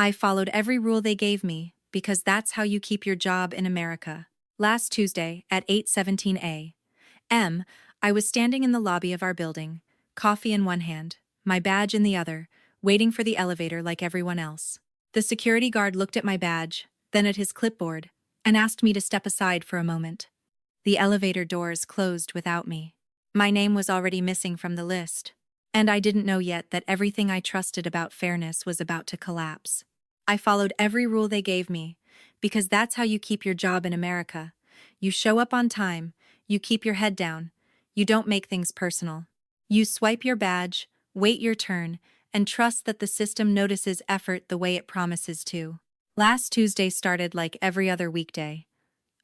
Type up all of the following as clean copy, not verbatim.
I followed every rule they gave me, because that's how you keep your job in America. Last Tuesday, at 8:17 a.m., I was standing in the lobby of our building, coffee in one hand, my badge in the other, waiting for the elevator like everyone else. The security guard looked at my badge, then at his clipboard, and asked me to step aside for a moment. The elevator doors closed without me. My name was already missing from the list, and I didn't know yet that everything I trusted about fairness was about to collapse. I followed every rule they gave me, because that's how you keep your job in America. You show up on time, you keep your head down, you don't make things personal. You swipe your badge, wait your turn, and trust that the system notices effort the way it promises to. Last Tuesday started like every other weekday.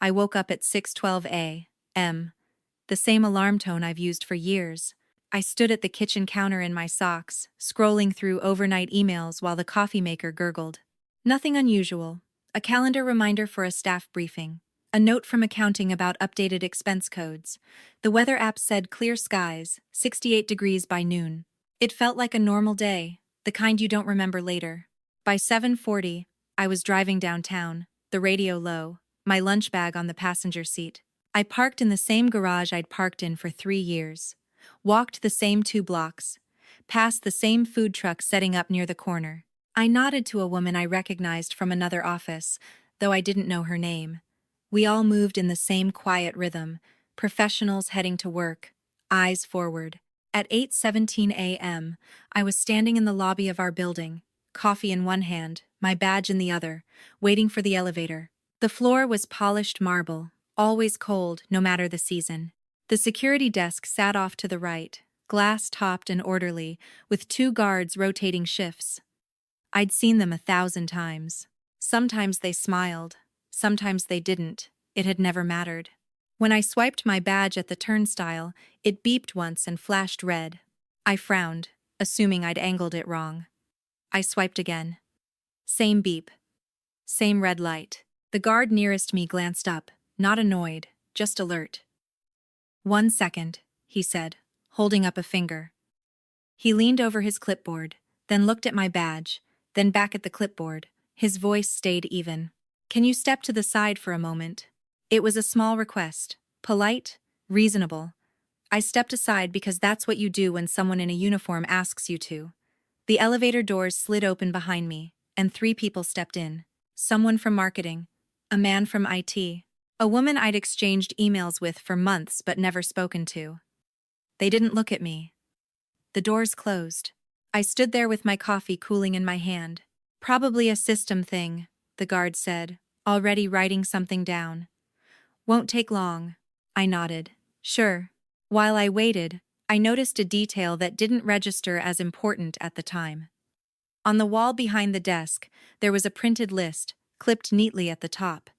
I woke up at 6:12 a.m., the same alarm tone I've used for years. I stood at the kitchen counter in my socks, scrolling through overnight emails while the coffee maker gurgled. Nothing unusual. A calendar reminder for a staff briefing. A note from accounting about updated expense codes. The weather app said clear skies, 68 degrees by noon. It felt like a normal day, the kind you don't remember later. By 7:40, I was driving downtown, the radio low, my lunch bag on the passenger seat. I parked in the same garage I'd parked in for 3 years. Walked the same 2 blocks. Passed the same food truck setting up near the corner. I nodded to a woman I recognized from another office, though I didn't know her name. We all moved in the same quiet rhythm, professionals heading to work, eyes forward. At 8:17 a.m., I was standing in the lobby of our building, coffee in one hand, my badge in the other, waiting for the elevator. The floor was polished marble, always cold, no matter the season. The security desk sat off to the right, glass-topped and orderly, with 2 guards rotating shifts. I'd seen them 1,000 times. Sometimes they smiled, sometimes they didn't. It had never mattered. When I swiped my badge at the turnstile, it beeped once and flashed red. I frowned, assuming I'd angled it wrong. I swiped again. Same beep. Same red light. The guard nearest me glanced up, not annoyed, just alert. "1 second," he said, holding up a finger. He leaned over his clipboard, then looked at my badge, then back at the clipboard. His voice stayed even. "Can you step to the side for a moment?" It was a small request, polite, reasonable. I stepped aside because that's what you do when someone in a uniform asks you to. The elevator doors slid open behind me, and 3 people stepped in. Someone from marketing, a man from IT, a woman I'd exchanged emails with for months but never spoken to. They didn't look at me. The doors closed. I stood there with my coffee cooling in my hand. "Probably a system thing," the guard said, already writing something down. "Won't take long." I nodded. "Sure." While I waited, I noticed a detail that didn't register as important at the time. On the wall behind the desk, there was a printed list, clipped neatly at the top.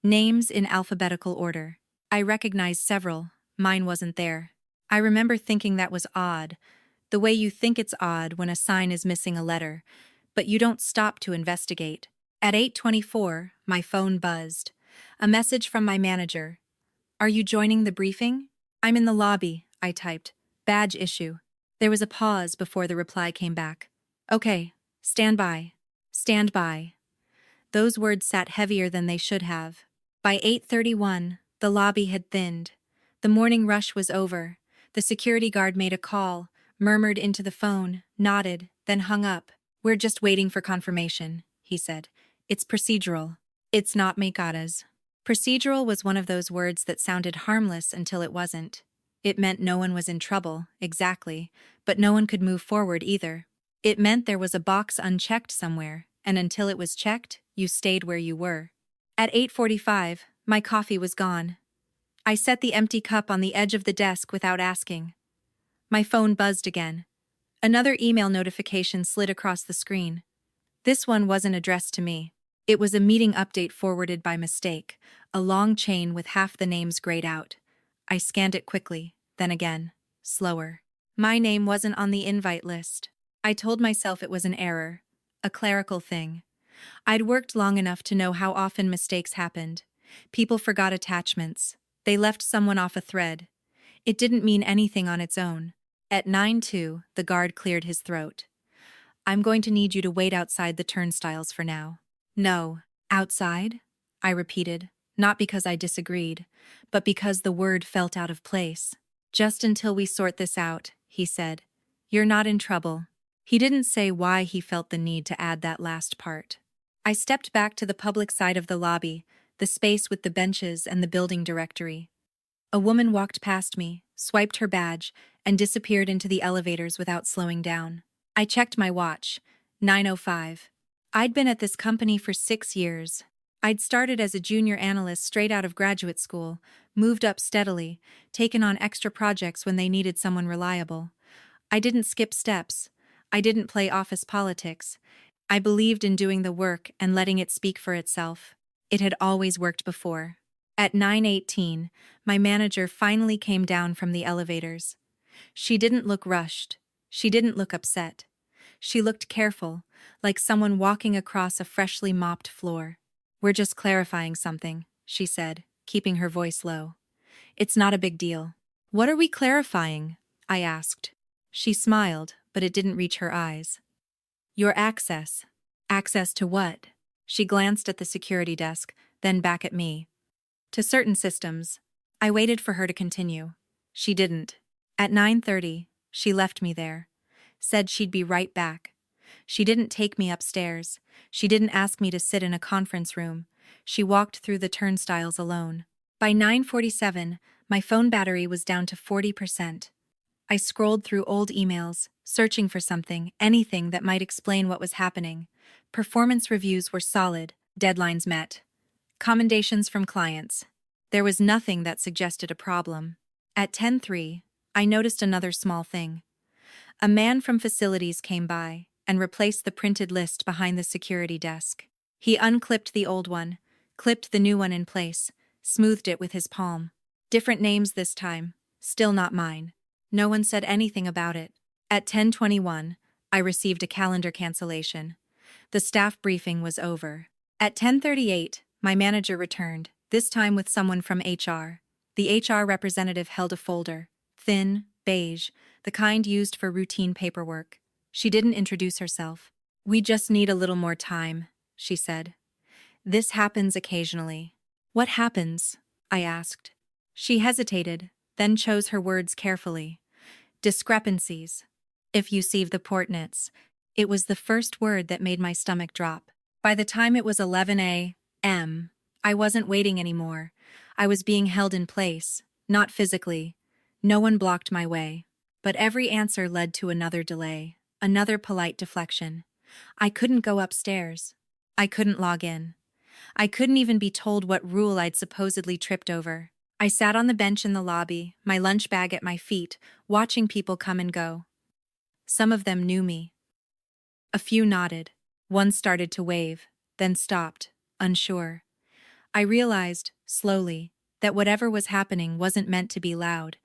Names in alphabetical order. I recognized several. Mine wasn't there. I remember thinking that was odd, the way you think it's odd when a sign is missing a letter, but you don't stop to investigate. At 8:24, my phone buzzed. A message from my manager. "Are you joining the briefing?" "I'm in the lobby," I typed. "Badge issue." There was a pause before the reply came back. "Okay, stand by." Stand by. Those words sat heavier than they should have. By 8:31, the lobby had thinned. The morning rush was over. The security guard made a call, murmured into the phone, nodded, then hung up. "We're just waiting for confirmation," he said. "It's procedural. It's not Mikata's." Procedural was one of those words that sounded harmless until it wasn't. It meant no one was in trouble, exactly, but no one could move forward either. It meant there was a box unchecked somewhere, and until it was checked, you stayed where you were. At 8:45, my coffee was gone. I set the empty cup on the edge of the desk without asking. My phone buzzed again. Another email notification slid across the screen. This one wasn't addressed to me. It was a meeting update forwarded by mistake, a long chain with half the names grayed out. I scanned it quickly, then again, slower. My name wasn't on the invite list. I told myself it was an error, a clerical thing. I'd worked long enough to know how often mistakes happened. People forgot attachments. They left someone off a thread. It didn't mean anything on its own. At 9:02, the guard cleared his throat. I'm going to need you to wait outside the turnstiles for now. No. Outside? I repeated, not because I disagreed, but because the word felt out of place. Just until we sort this out, he said. You're not in trouble. He didn't say why he felt the need to add that last part. I stepped back to the public side of the lobby, the space with the benches and the building directory. A woman walked past me, swiped her badge, and disappeared into the elevators without slowing down. I checked my watch. 9:05. I'd been at this company for 6 years. I'd started as a junior analyst straight out of graduate school, moved up steadily, taken on extra projects when they needed someone reliable. I didn't skip steps. I didn't play office politics. I believed in doing the work and letting it speak for itself. It had always worked before. At 9:18, my manager finally came down from the elevators. She didn't look rushed. She didn't look upset. She looked careful, like someone walking across a freshly mopped floor. We're just clarifying something, she said, keeping her voice low. It's not a big deal. What are we clarifying? I asked. She smiled, but it didn't reach her eyes. Your access. Access to what? She glanced at the security desk, then back at me. To certain systems. I waited for her to continue. She didn't. At 9:30, she left me there. Said she'd be right back. She didn't take me upstairs. She didn't ask me to sit in a conference room. She walked through the turnstiles alone. By 9:47, my phone battery was down to 40%. I scrolled through old emails, searching for something, anything that might explain what was happening. Performance reviews were solid, deadlines met. Commendations from clients. There was nothing that suggested a problem. At 10:03, I noticed another small thing. A man from facilities came by and replaced the printed list behind the security desk. He unclipped the old one, clipped the new one in place, smoothed it with his palm. Different names this time, still not mine. No one said anything about it. At 10:21, I received a calendar cancellation. The staff briefing was over. At 10:38, my manager returned, this time with someone from HR. The HR representative held a folder, thin, beige, the kind used for routine paperwork. She didn't introduce herself. We just need a little more time, she said. This happens occasionally. What happens? I asked. She hesitated, then chose her words carefully. Discrepancies. If you see the portnets. It was the first word that made my stomach drop. By the time it was 11 a.m., I wasn't waiting anymore. I was being held in place, not physically. No one blocked my way. But every answer led to another delay, another polite deflection. I couldn't go upstairs. I couldn't log in. I couldn't even be told what rule I'd supposedly tripped over. I sat on the bench in the lobby, my lunch bag at my feet, watching people come and go. Some of them knew me. A few nodded. One started to wave, then stopped, unsure. I realized, slowly, that whatever was happening wasn't meant to be loud.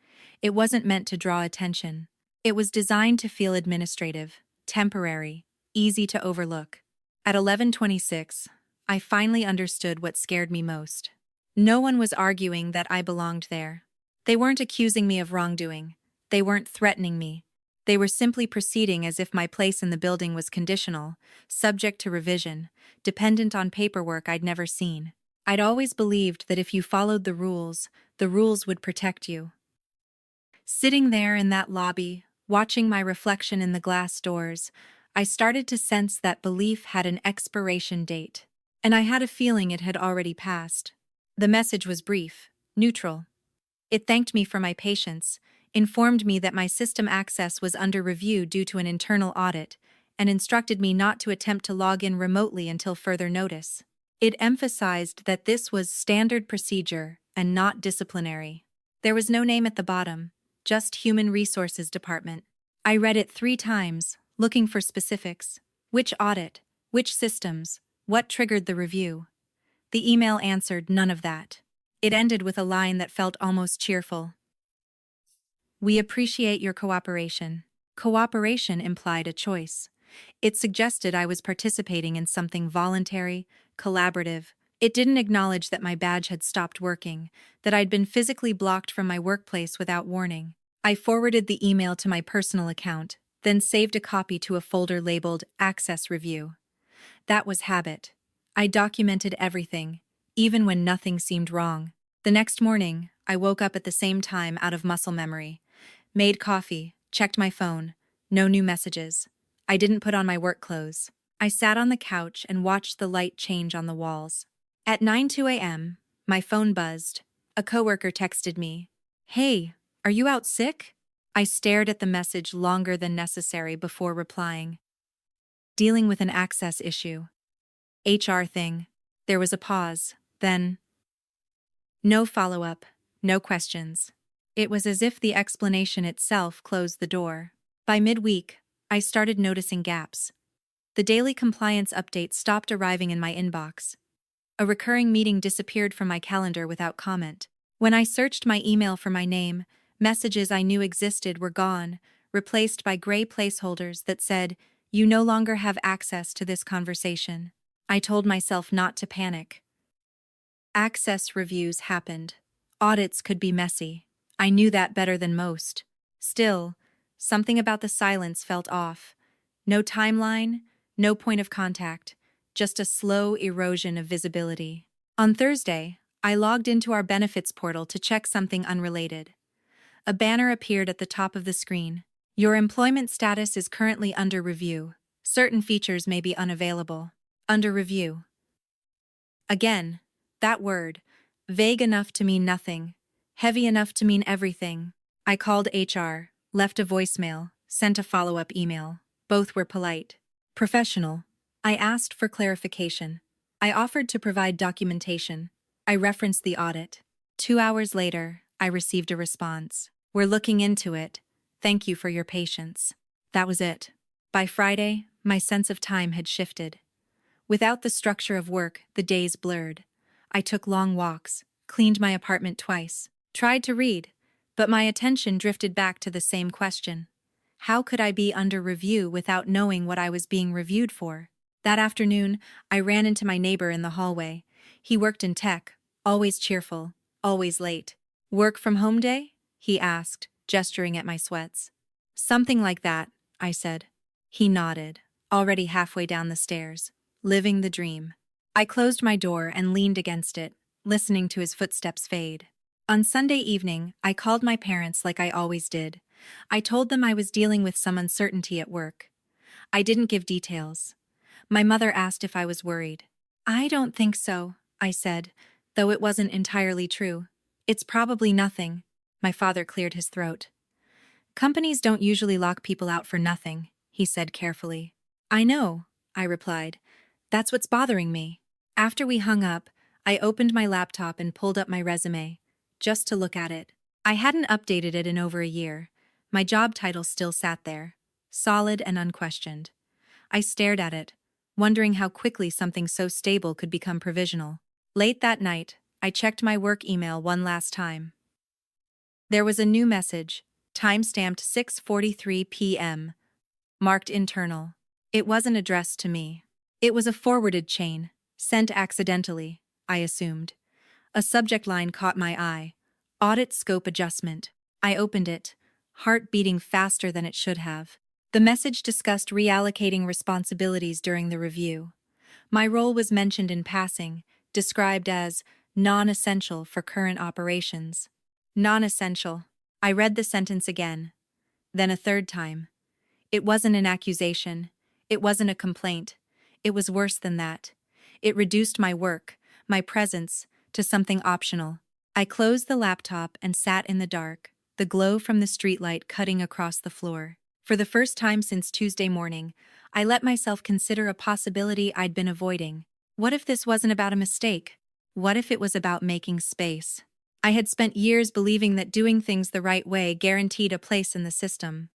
It wasn't meant to draw attention. It was designed to feel administrative, temporary, easy to overlook. At 11:26, I finally understood what scared me most. No one was arguing that I belonged there. They weren't accusing me of wrongdoing. They weren't threatening me. They were simply proceeding as if my place in the building was conditional, subject to revision, dependent on paperwork I'd never seen. I'd always believed that if you followed the rules would protect you. Sitting there in that lobby, watching my reflection in the glass doors, I started to sense that belief had an expiration date, and I had a feeling it had already passed. The message was brief, neutral. It thanked me for my patience, informed me that my system access was under review due to an internal audit, and instructed me not to attempt to log in remotely until further notice. It emphasized that this was standard procedure and not disciplinary. There was no name at the bottom, just Human Resources Department. I read it 3 times, looking for specifics. Which audit? Which systems? What triggered the review? The email answered none of that. It ended with a line that felt almost cheerful. We appreciate your cooperation. Cooperation implied a choice. It suggested I was participating in something voluntary, collaborative. It didn't acknowledge that my badge had stopped working, that I'd been physically blocked from my workplace without warning. I forwarded the email to my personal account, then saved a copy to a folder labeled Access Review. That was habit. I documented everything, even when nothing seemed wrong. The next morning, I woke up at the same time out of muscle memory. Made coffee, checked my phone. No new messages. I didn't put on my work clothes. I sat on the couch and watched the light change on the walls. At 9:02 a.m., my phone buzzed. A coworker texted me. "Hey, are you out sick?" I stared at the message longer than necessary before replying. Dealing with an access issue. HR thing. There was a pause, then no follow-up, no questions. It was as if the explanation itself closed the door. By midweek, I started noticing gaps. The daily compliance update stopped arriving in my inbox. A recurring meeting disappeared from my calendar without comment. When I searched my email for my name, messages I knew existed were gone, replaced by gray placeholders that said, "You no longer have access to this conversation." I told myself not to panic. Access reviews happened. Audits could be messy. I knew that better than most. Still, something about the silence felt off. No timeline, no point of contact, just a slow erosion of visibility. On Thursday, I logged into our benefits portal to check something unrelated. A banner appeared at the top of the screen. Your employment status is currently under review. Certain features may be unavailable. Under review. Again, that word, vague enough to mean nothing, heavy enough to mean everything. I called HR, left a voicemail, sent a follow-up email. Both were polite. Professional. I asked for clarification. I offered to provide documentation. I referenced the audit. 2 hours later, I received a response. "We're looking into it. Thank you for your patience." That was it. By Friday, my sense of time had shifted. Without the structure of work, the days blurred. I took long walks, cleaned my apartment twice, tried to read, but my attention drifted back to the same question. How could I be under review without knowing what I was being reviewed for? That afternoon, I ran into my neighbor in the hallway. He worked in tech, always cheerful, always late. "Work from home day?" he asked, gesturing at my sweats. "Something like that," I said. He nodded, already halfway down the stairs, living the dream. I closed my door and leaned against it, listening to his footsteps fade. On Sunday evening, I called my parents like I always did. I told them I was dealing with some uncertainty at work. I didn't give details. My mother asked if I was worried. "I don't think so," I said, though it wasn't entirely true. "It's probably nothing." My father cleared his throat. "Companies don't usually lock people out for nothing," he said carefully. "I know," I replied. "That's what's bothering me." After we hung up, I opened my laptop and pulled up my resume, just to look at it. I hadn't updated it in over a year. My job title still sat there, solid and unquestioned. I stared at it, wondering how quickly something so stable could become provisional. Late that night, I checked my work email one last time. There was a new message, time-stamped 6:43 p.m., marked internal. It wasn't addressed to me. It was a forwarded chain, sent accidentally, I assumed. A subject line caught my eye. Audit scope adjustment. I opened it, heart beating faster than it should have. The message discussed reallocating responsibilities during the review. My role was mentioned in passing, described as non-essential for current operations. Non-essential. I read the sentence again, then a third time. It wasn't an accusation. It wasn't a complaint. It was worse than that. It reduced my work, my presence, to something optional. I closed the laptop and sat in the dark, the glow from the streetlight cutting across the floor. For the first time since Tuesday morning, I let myself consider a possibility I'd been avoiding. What if this wasn't about a mistake? What if it was about making space? I had spent years believing that doing things the right way guaranteed a place in the system.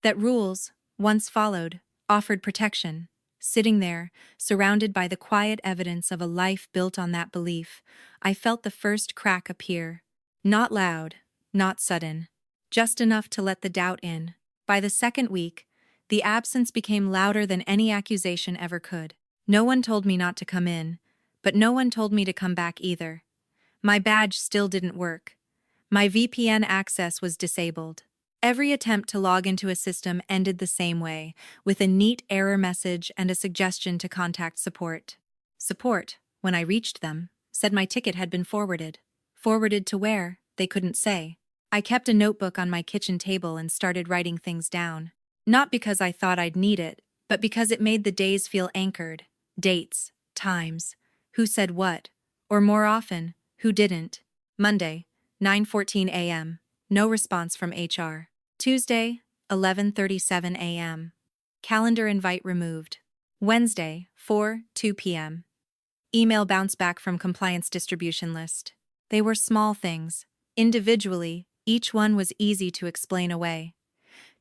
That rules, once followed, offered protection. Sitting there, surrounded by the quiet evidence of a life built on that belief, I felt the first crack appear. Not loud, not sudden, just enough to let the doubt in. By the second week, the absence became louder than any accusation ever could. No one told me not to come in, but no one told me to come back either. My badge still didn't work. My VPN access was disabled. Every attempt to log into a system ended the same way, with a neat error message and a suggestion to contact support. Support, when I reached them, said my ticket had been forwarded. Forwarded to where, they couldn't say. I kept a notebook on my kitchen table and started writing things down. Not because I thought I'd need it, but because it made the days feel anchored. Dates, times, who said what, or more often, who didn't. Monday, 9:14 a.m. No response from HR. Tuesday, 11:37 a.m. Calendar invite removed. Wednesday, 4:02 p.m. Email bounce back from compliance distribution list. They were small things. Individually, each one was easy to explain away.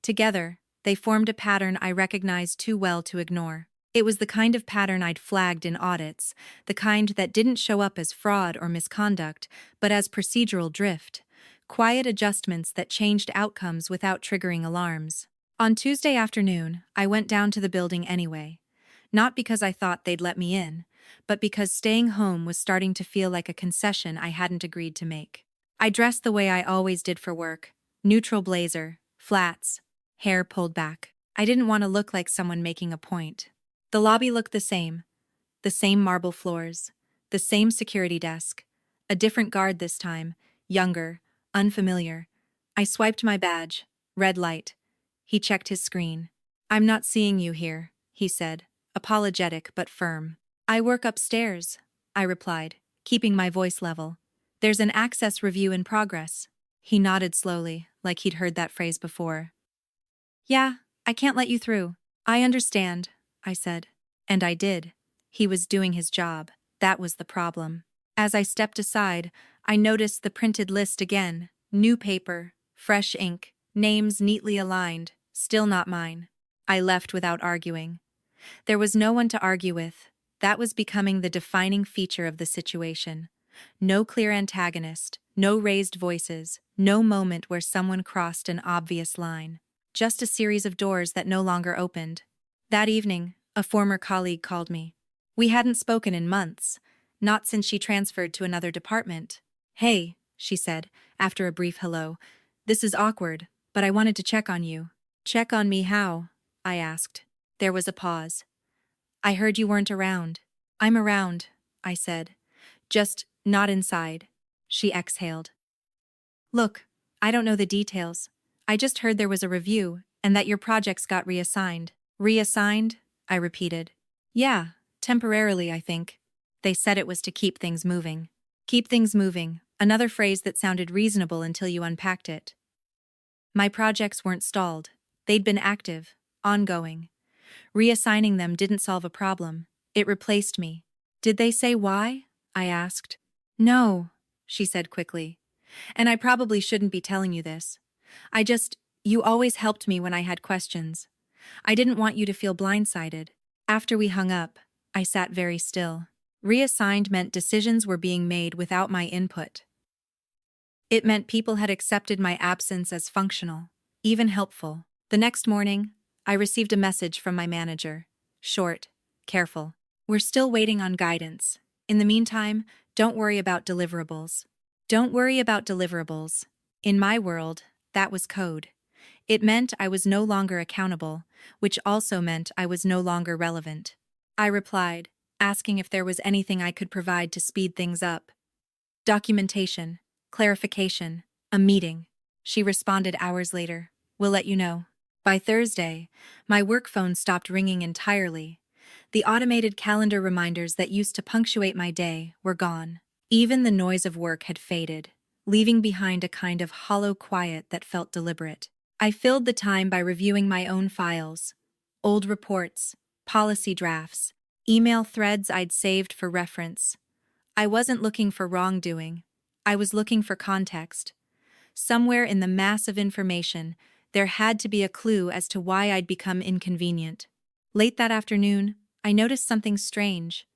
Together, they formed a pattern I recognized too well to ignore. It was the kind of pattern I'd flagged in audits, the kind that didn't show up as fraud or misconduct, but as procedural drift. Quiet adjustments that changed outcomes without triggering alarms. On Tuesday afternoon, I went down to the building anyway. Not because I thought they'd let me in, but because staying home was starting to feel like a concession I hadn't agreed to make. I dressed the way I always did for work. Neutral blazer, flats, hair pulled back. I didn't want to look like someone making a point. The lobby looked the same marble floors, the same security desk, a different guard this time, younger, unfamiliar. I swiped my badge, red light. He checked his screen. "I'm not seeing you here," he said, apologetic but firm. "I work upstairs," I replied, keeping my voice level. "There's an access review in progress." He nodded slowly, like he'd heard that phrase before. "Yeah, I can't let you through." "I understand," I said. And I did. He was doing his job. That was the problem. As I stepped aside, I noticed the printed list again. New paper, fresh ink, names neatly aligned, still not mine. I left without arguing. There was no one to argue with. That was becoming the defining feature of the situation. No clear antagonist, no raised voices, no moment where someone crossed an obvious line. Just a series of doors that no longer opened. That evening, a former colleague called me. We hadn't spoken in months, not since she transferred to another department. "Hey," she said, after a brief hello. "This is awkward, but I wanted to check on you." "Check on me how?" I asked. There was a pause. "I heard you weren't around." "I'm around," I said. "Just not inside." She exhaled. "Look, I don't know the details. I just heard there was a review, and that your projects got reassigned." "Reassigned?" I repeated. "Yeah, temporarily, I think. They said it was to keep things moving." Keep things moving, another phrase that sounded reasonable until you unpacked it. My projects weren't stalled. They'd been active, ongoing. Reassigning them didn't solve a problem. It replaced me. "Did they say why?" I asked. "No," she said quickly. "And I probably shouldn't be telling you this. You always helped me when I had questions. I didn't want you to feel blindsided." After we hung up, I sat very still. Reassigned meant decisions were being made without my input. It meant people had accepted my absence as functional, even helpful. The next morning, I received a message from my manager. Short, careful. "We're still waiting on guidance. In the meantime, don't worry about deliverables." Don't worry about deliverables. In my world, that was code. It meant I was no longer accountable, which also meant I was no longer relevant. I replied, asking if there was anything I could provide to speed things up. "Documentation, clarification, a meeting." She responded hours later. "We'll let you know." By Thursday, my work phone stopped ringing entirely. The automated calendar reminders that used to punctuate my day were gone. Even the noise of work had faded, leaving behind a kind of hollow quiet that felt deliberate. I filled the time by reviewing my own files, old reports, policy drafts, email threads I'd saved for reference. I wasn't looking for wrongdoing. I was looking for context. Somewhere in the mass of information, there had to be a clue as to why I'd become inconvenient. Late that afternoon, I noticed something strange.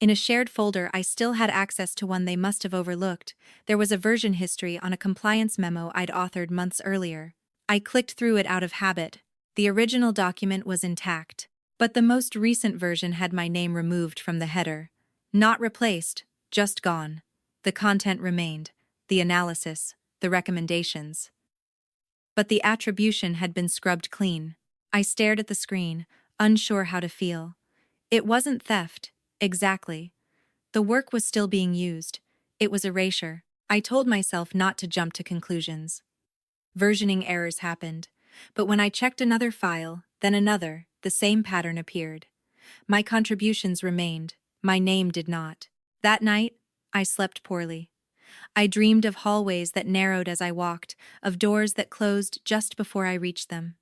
In a shared folder I still had access to one they must have overlooked. There was a version history on a compliance memo I'd authored months earlier. I clicked through it out of habit. The original document was intact, but the most recent version had my name removed from the header. Not replaced, just gone. The content remained, the analysis, the recommendations. but the attribution had been scrubbed clean. I stared at the screen, unsure how to feel. It wasn't theft, exactly. The work was still being used. It was erasure. I told myself not to jump to conclusions. Versioning errors happened, but when I checked another file, then another, the same pattern appeared. My contributions remained, my name did not. That night, I slept poorly. I dreamed of hallways that narrowed as I walked, of doors that closed just before I reached them.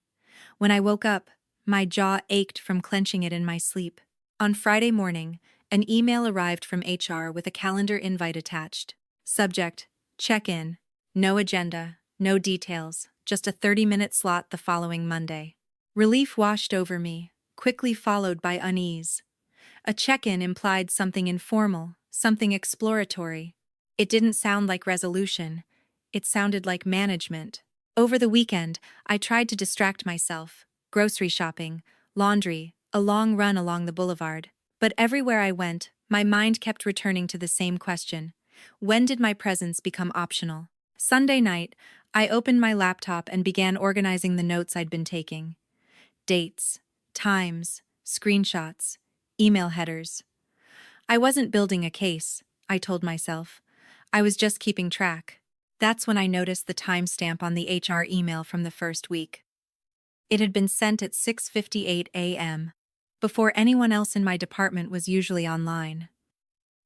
When I woke up, my jaw ached from clenching it in my sleep. On Friday morning, an email arrived from HR with a calendar invite attached. Subject: check-in. No agenda, no details, just a 30-minute slot the following Monday. Relief washed over me, quickly followed by unease. A check-in implied something informal, something exploratory. It didn't sound like resolution. It sounded like management. Over the weekend, I tried to distract myself. Grocery shopping, laundry, a long run along the boulevard. But everywhere I went, my mind kept returning to the same question. When did my presence become optional? Sunday night, I opened my laptop and began organizing the notes I'd been taking. Dates, times, screenshots, email headers. I wasn't building a case, I told myself. I was just keeping track. That's when I noticed the timestamp on the HR email from the first week. It had been sent at 6:58 a.m., before anyone else in my department was usually online.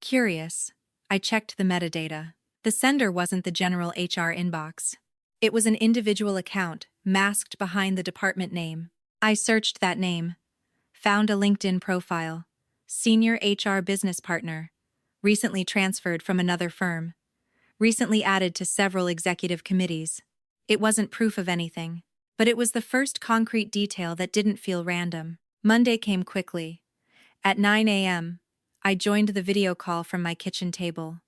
Curious, I checked the metadata. The sender wasn't the general HR inbox. It was an individual account, masked behind the department name. I searched that name, found a LinkedIn profile. Senior HR business partner. Recently transferred from another firm. Recently added to several executive committees. It wasn't proof of anything, but it was the first concrete detail that didn't feel random. Monday came quickly. At 9 a.m., I joined the video call from my kitchen table.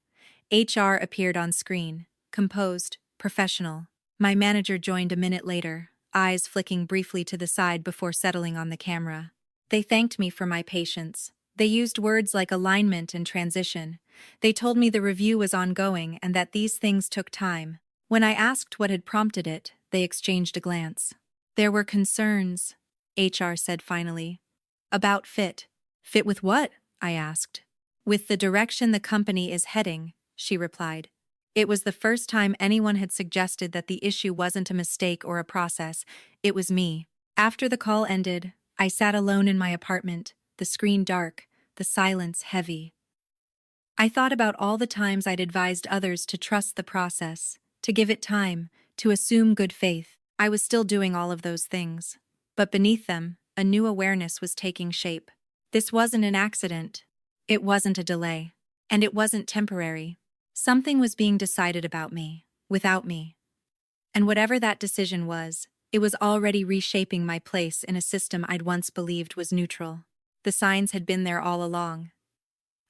HR appeared on screen, composed, professional. My manager joined a minute later, eyes flicking briefly to the side before settling on the camera. They thanked me for my patience. They used words like alignment and transition. They told me the review was ongoing and that these things took time. When I asked what had prompted it, they exchanged a glance. There were concerns, HR said finally. About fit. Fit with what? I asked. With the direction the company is heading, she replied. It was the first time anyone had suggested that the issue wasn't a mistake or a process, it was me. After the call ended, I sat alone in my apartment, the screen dark, the silence heavy. I thought about all the times I'd advised others to trust the process, to give it time, to assume good faith. I was still doing all of those things. But beneath them, a new awareness was taking shape. This wasn't an accident. It wasn't a delay. And it wasn't temporary. Something was being decided about me, without me. And whatever that decision was, it was already reshaping my place in a system I'd once believed was neutral. The signs had been there all along.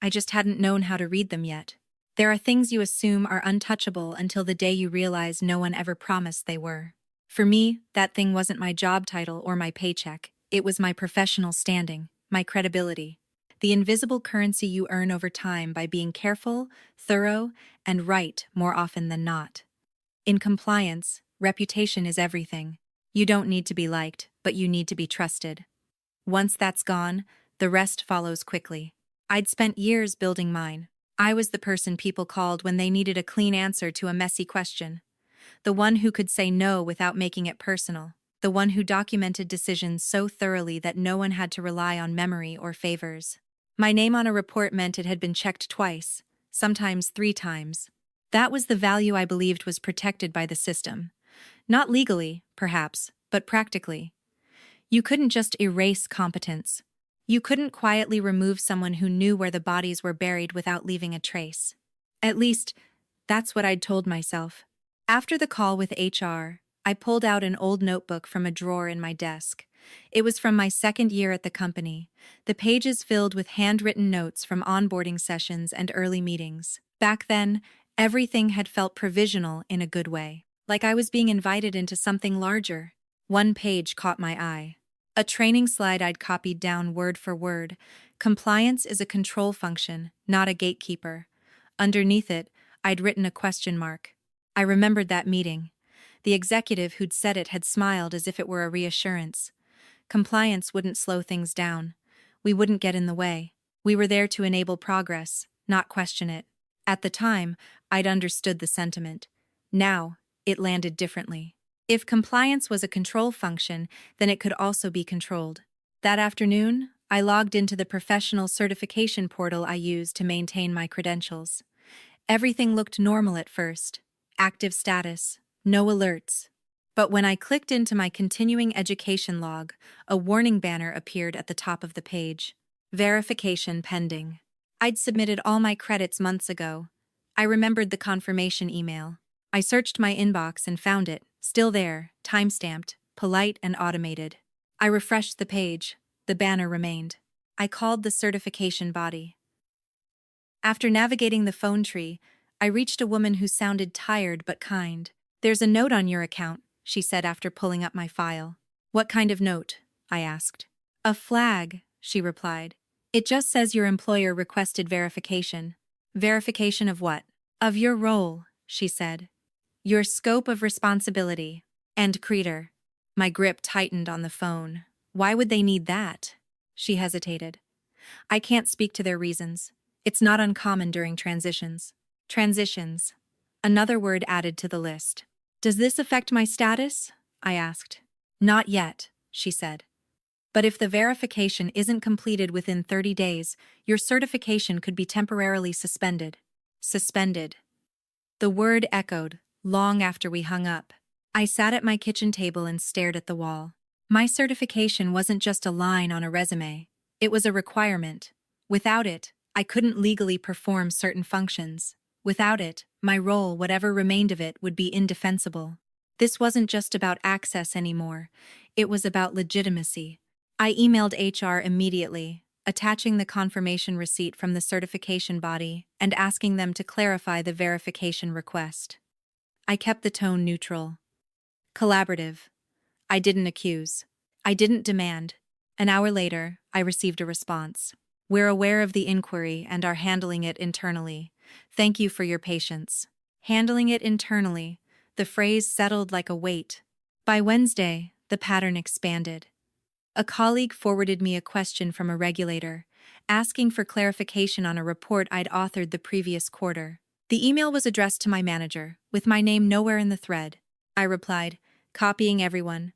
I just hadn't known how to read them yet. There are things you assume are untouchable until the day you realize no one ever promised they were. For me, that thing wasn't my job title or my paycheck. It was my professional standing, my credibility. The invisible currency you earn over time by being careful, thorough, and right more often than not. In compliance, reputation is everything. You don't need to be liked, but you need to be trusted. Once that's gone, the rest follows quickly. I'd spent years building mine. I was the person people called when they needed a clean answer to a messy question. The one who could say no without making it personal. The one who documented decisions so thoroughly that no one had to rely on memory or favors. My name on a report meant it had been checked twice, sometimes 3 times. That was the value I believed was protected by the system. Not legally, perhaps, but practically. You couldn't just erase competence. You couldn't quietly remove someone who knew where the bodies were buried without leaving a trace. At least, that's what I'd told myself. After the call with HR, I pulled out an old notebook from a drawer in my desk. It was from my 2nd year at the company, the pages filled with handwritten notes from onboarding sessions and early meetings. Back then, everything had felt provisional in a good way, like I was being invited into something larger. One page caught my eye. A training slide I'd copied down word for word. Compliance is a control function, not a gatekeeper. Underneath it, I'd written a question mark. I remembered that meeting. The executive who'd said it had smiled as if it were a reassurance. Compliance wouldn't slow things down. We wouldn't get in the way. We were there to enable progress, not question it. At the time, I'd understood the sentiment. Now, it landed differently. If compliance was a control function, then it could also be controlled. That afternoon, I logged into the professional certification portal I use to maintain my credentials. Everything looked normal at first. Active status, no alerts. But when I clicked into my continuing education log, a warning banner appeared at the top of the page. Verification pending. I'd submitted all my credits months ago. I remembered the confirmation email. I searched my inbox and found it, still there, time-stamped, polite and automated. I refreshed the page. The banner remained. I called the certification body. After navigating the phone tree, I reached a woman who sounded tired but kind. "There's a note on your account," she said after pulling up my file. "What kind of note?" I asked. "A flag," she replied. "It just says your employer requested verification." "Verification of what?" "Of your role," she said. "Your scope of responsibility." And Creator. My grip tightened on the phone. "Why would they need that?" She hesitated. "I can't speak to their reasons. It's not uncommon during transitions." Transitions. Another word added to the list. "Does this affect my status?" I asked. "Not yet," she said. "But if the verification isn't completed within 30 days, your certification could be temporarily suspended." Suspended. The word echoed, long after we hung up. I sat at my kitchen table and stared at the wall. My certification wasn't just a line on a resume. It was a requirement. Without it, I couldn't legally perform certain functions. Without it, my role, whatever remained of it, would be indefensible. This wasn't just about access anymore. It was about legitimacy. I emailed HR immediately, attaching the confirmation receipt from the certification body and asking them to clarify the verification request. I kept the tone neutral. Collaborative. I didn't accuse. I didn't demand. An hour later, I received a response. "We're aware of the inquiry and are handling it internally. Thank you for your patience." Handling it internally. The phrase settled like a weight. By Wednesday, the pattern expanded. A colleague forwarded me a question from a regulator, asking for clarification on a report I'd authored the previous quarter. The email was addressed to my manager, with my name nowhere in the thread. I replied, copying everyone,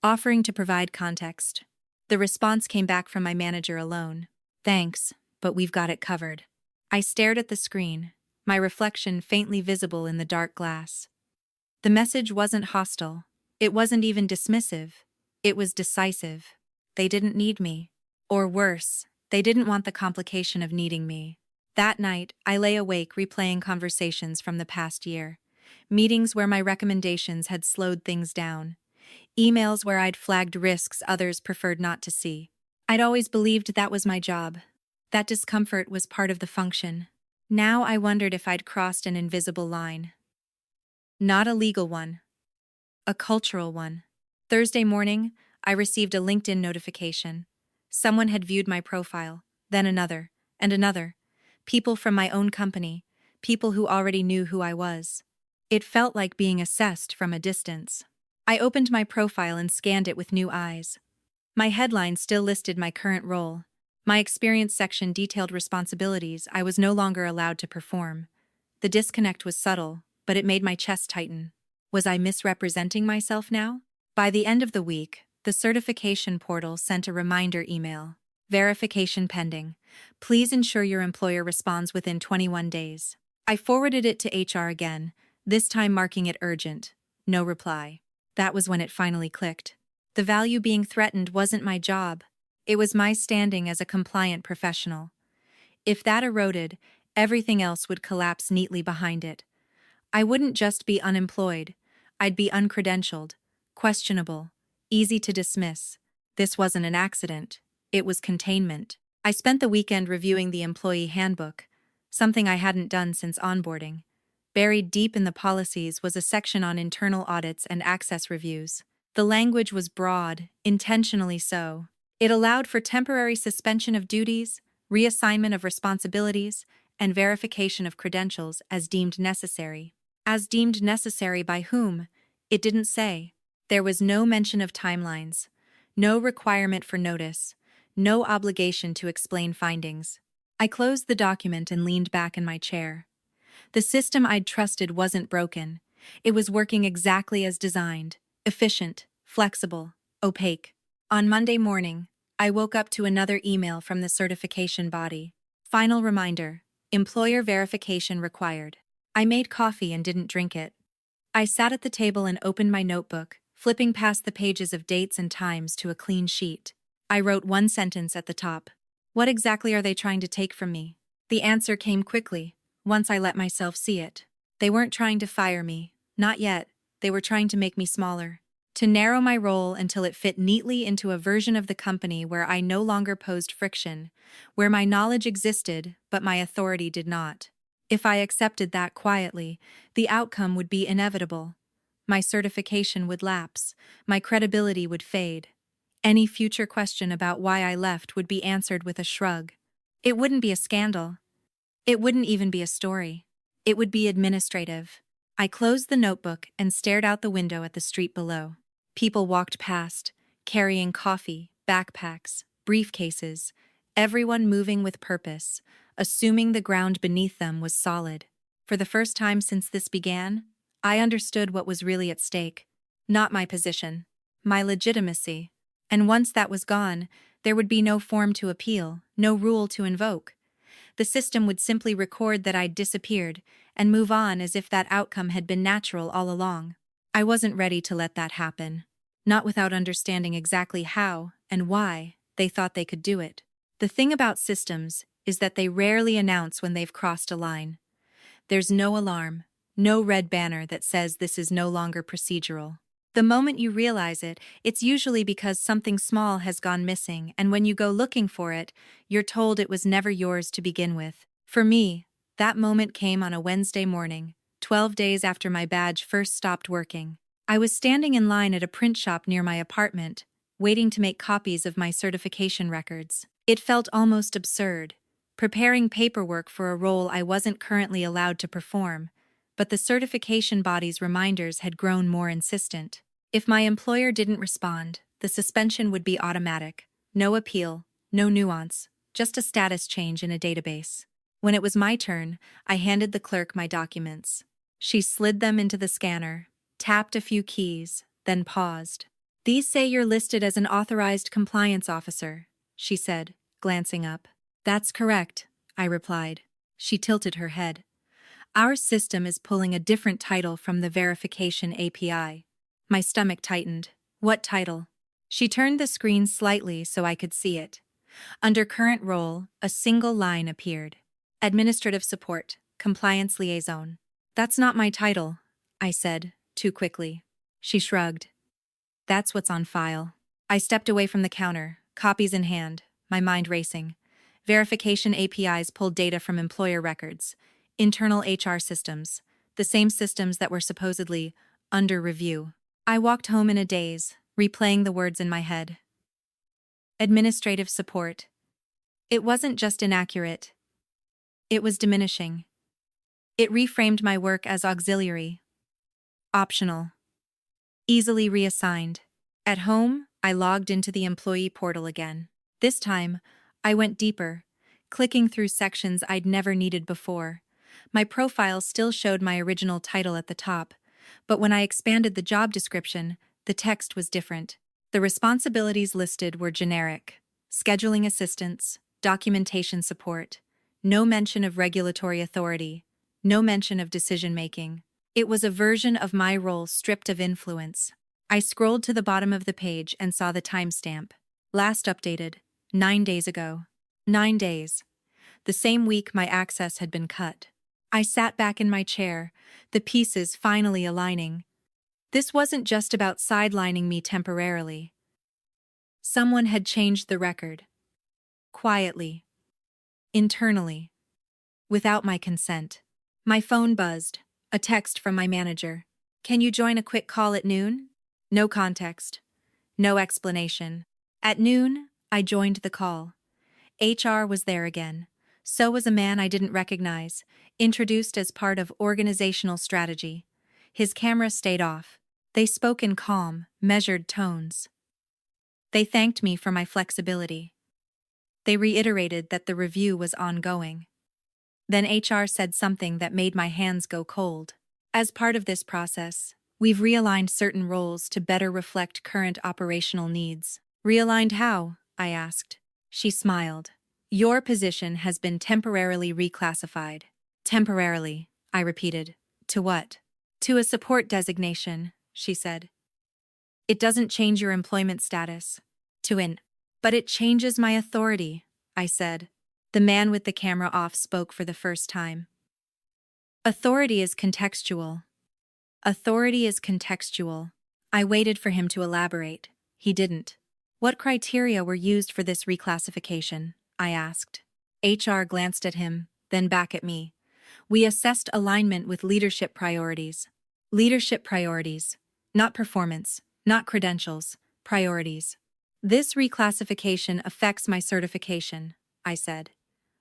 offering to provide context. The response came back from my manager alone. "Thanks, but we've got it covered." I stared at the screen, my reflection faintly visible in the dark glass. The message wasn't hostile. It wasn't even dismissive. It was decisive. They didn't need me. Or worse, they didn't want the complication of needing me. That night, I lay awake replaying conversations from the past year. Meetings where my recommendations had slowed things down. Emails where I'd flagged risks others preferred not to see. I'd always believed that was my job. That discomfort was part of the function. Now I wondered if I'd crossed an invisible line. Not a legal one. A cultural one. Thursday morning, I received a LinkedIn notification. Someone had viewed my profile, then another, and another. People from my own company, people who already knew who I was. It felt like being assessed from a distance. I opened my profile and scanned it with new eyes. My headline still listed my current role. My experience section detailed responsibilities I was no longer allowed to perform. The disconnect was subtle, but it made my chest tighten. Was I misrepresenting myself now? By the end of the week, the certification portal sent a reminder email. Verification pending. Please ensure your employer responds within 21 days. I forwarded it to HR again, this time marking it urgent. No reply. That was when it finally clicked. The value being threatened wasn't my job. It was my standing as a compliant professional. If that eroded, everything else would collapse neatly behind it. I wouldn't just be unemployed. I'd be uncredentialed, questionable, easy to dismiss. This wasn't an accident. It was containment. I spent the weekend reviewing the employee handbook, something I hadn't done since onboarding. Buried deep in the policies was a section on internal audits and access reviews. The language was broad, intentionally so. It allowed for temporary suspension of duties, reassignment of responsibilities, and verification of credentials as deemed necessary. As deemed necessary by whom? It didn't say. There was no mention of timelines, no requirement for notice, no obligation to explain findings. I closed the document and leaned back in my chair. The system I'd trusted wasn't broken. It was working exactly as designed, efficient, flexible, opaque. On Monday morning, I woke up to another email from the certification body. Final reminder: employer verification required. I made coffee and didn't drink it. I sat at the table and opened my notebook, flipping past the pages of dates and times to a clean sheet. I wrote one sentence at the top. What exactly are they trying to take from me? The answer came quickly, once I let myself see it. They weren't trying to fire me. Not yet. They were trying to make me smaller. To narrow my role until it fit neatly into a version of the company where I no longer posed friction, where my knowledge existed, but my authority did not. If I accepted that quietly, the outcome would be inevitable. My certification would lapse, my credibility would fade. Any future question about why I left would be answered with a shrug. It wouldn't be a scandal. It wouldn't even be a story. It would be administrative. I closed the notebook and stared out the window at the street below. People walked past, carrying coffee, backpacks, briefcases, everyone moving with purpose, assuming the ground beneath them was solid. For the first time since this began, I understood what was really at stake. Not my position, my legitimacy. And once that was gone, there would be no form to appeal, no rule to invoke. The system would simply record that I'd disappeared and move on as if that outcome had been natural all along. I wasn't ready to let that happen. Not without understanding exactly how and why they thought they could do it. The thing about systems is that they rarely announce when they've crossed a line. There's no alarm, no red banner that says this is no longer procedural. The moment you realize it, it's usually because something small has gone missing, and when you go looking for it, you're told it was never yours to begin with. For me, that moment came on a Wednesday morning, 12 days after my badge first stopped working. I was standing in line at a print shop near my apartment, waiting to make copies of my certification records. It felt almost absurd, preparing paperwork for a role I wasn't currently allowed to perform, but the certification body's reminders had grown more insistent. If my employer didn't respond, the suspension would be automatic. No appeal, no nuance, just a status change in a database. When it was my turn, I handed the clerk my documents. She slid them into the scanner, tapped a few keys, then paused. "These say you're listed as an authorized compliance officer," she said, glancing up. "That's correct," I replied. She tilted her head. "Our system is pulling a different title from the verification API." My stomach tightened. "What title?" She turned the screen slightly so I could see it. Under current role, a single line appeared. Administrative Support, Compliance Liaison. "That's not my title," I said, too quickly. She shrugged. "That's what's on file." I stepped away from the counter, copies in hand, my mind racing. Verification APIs pulled data from employer records, internal HR systems, the same systems that were supposedly under review. I walked home in a daze, replaying the words in my head. Administrative support. It wasn't just inaccurate. It was diminishing. It reframed my work as auxiliary, optional, easily reassigned. At home, I logged into the employee portal again. This time, I went deeper, clicking through sections I'd never needed before. My profile still showed my original title at the top, but when I expanded the job description, the text was different. The responsibilities listed were generic: scheduling assistance, documentation support, no mention of regulatory authority, no mention of decision-making. It was a version of my role stripped of influence. I scrolled to the bottom of the page and saw the timestamp. Last updated, 9 days ago. 9 days. The same week my access had been cut. I sat back in my chair, the pieces finally aligning. This wasn't just about sidelining me temporarily. Someone had changed the record. Quietly. Internally. Without my consent. My phone buzzed. A text from my manager. "Can you join a quick call at noon?" No context. No explanation. At noon, I joined the call. HR was there again. So was a man I didn't recognize, introduced as part of organizational strategy. His camera stayed off. They spoke in calm, measured tones. They thanked me for my flexibility. They reiterated that the review was ongoing. Then HR said something that made my hands go cold. As part of this process, we've realigned certain roles to better reflect current operational needs. Realigned how? I asked. She smiled. Your position has been temporarily reclassified. Temporarily, I repeated. To what? To a support designation, she said. It doesn't change your employment status. But it changes my authority, I said. The man with the camera off spoke for the first time. Authority is contextual. Authority is contextual. I waited for him to elaborate. He didn't. What criteria were used for this reclassification? I asked. HR glanced at him, then back at me. We assessed alignment with leadership priorities. Leadership priorities. Not performance, not credentials, priorities. This reclassification affects my certification, I said.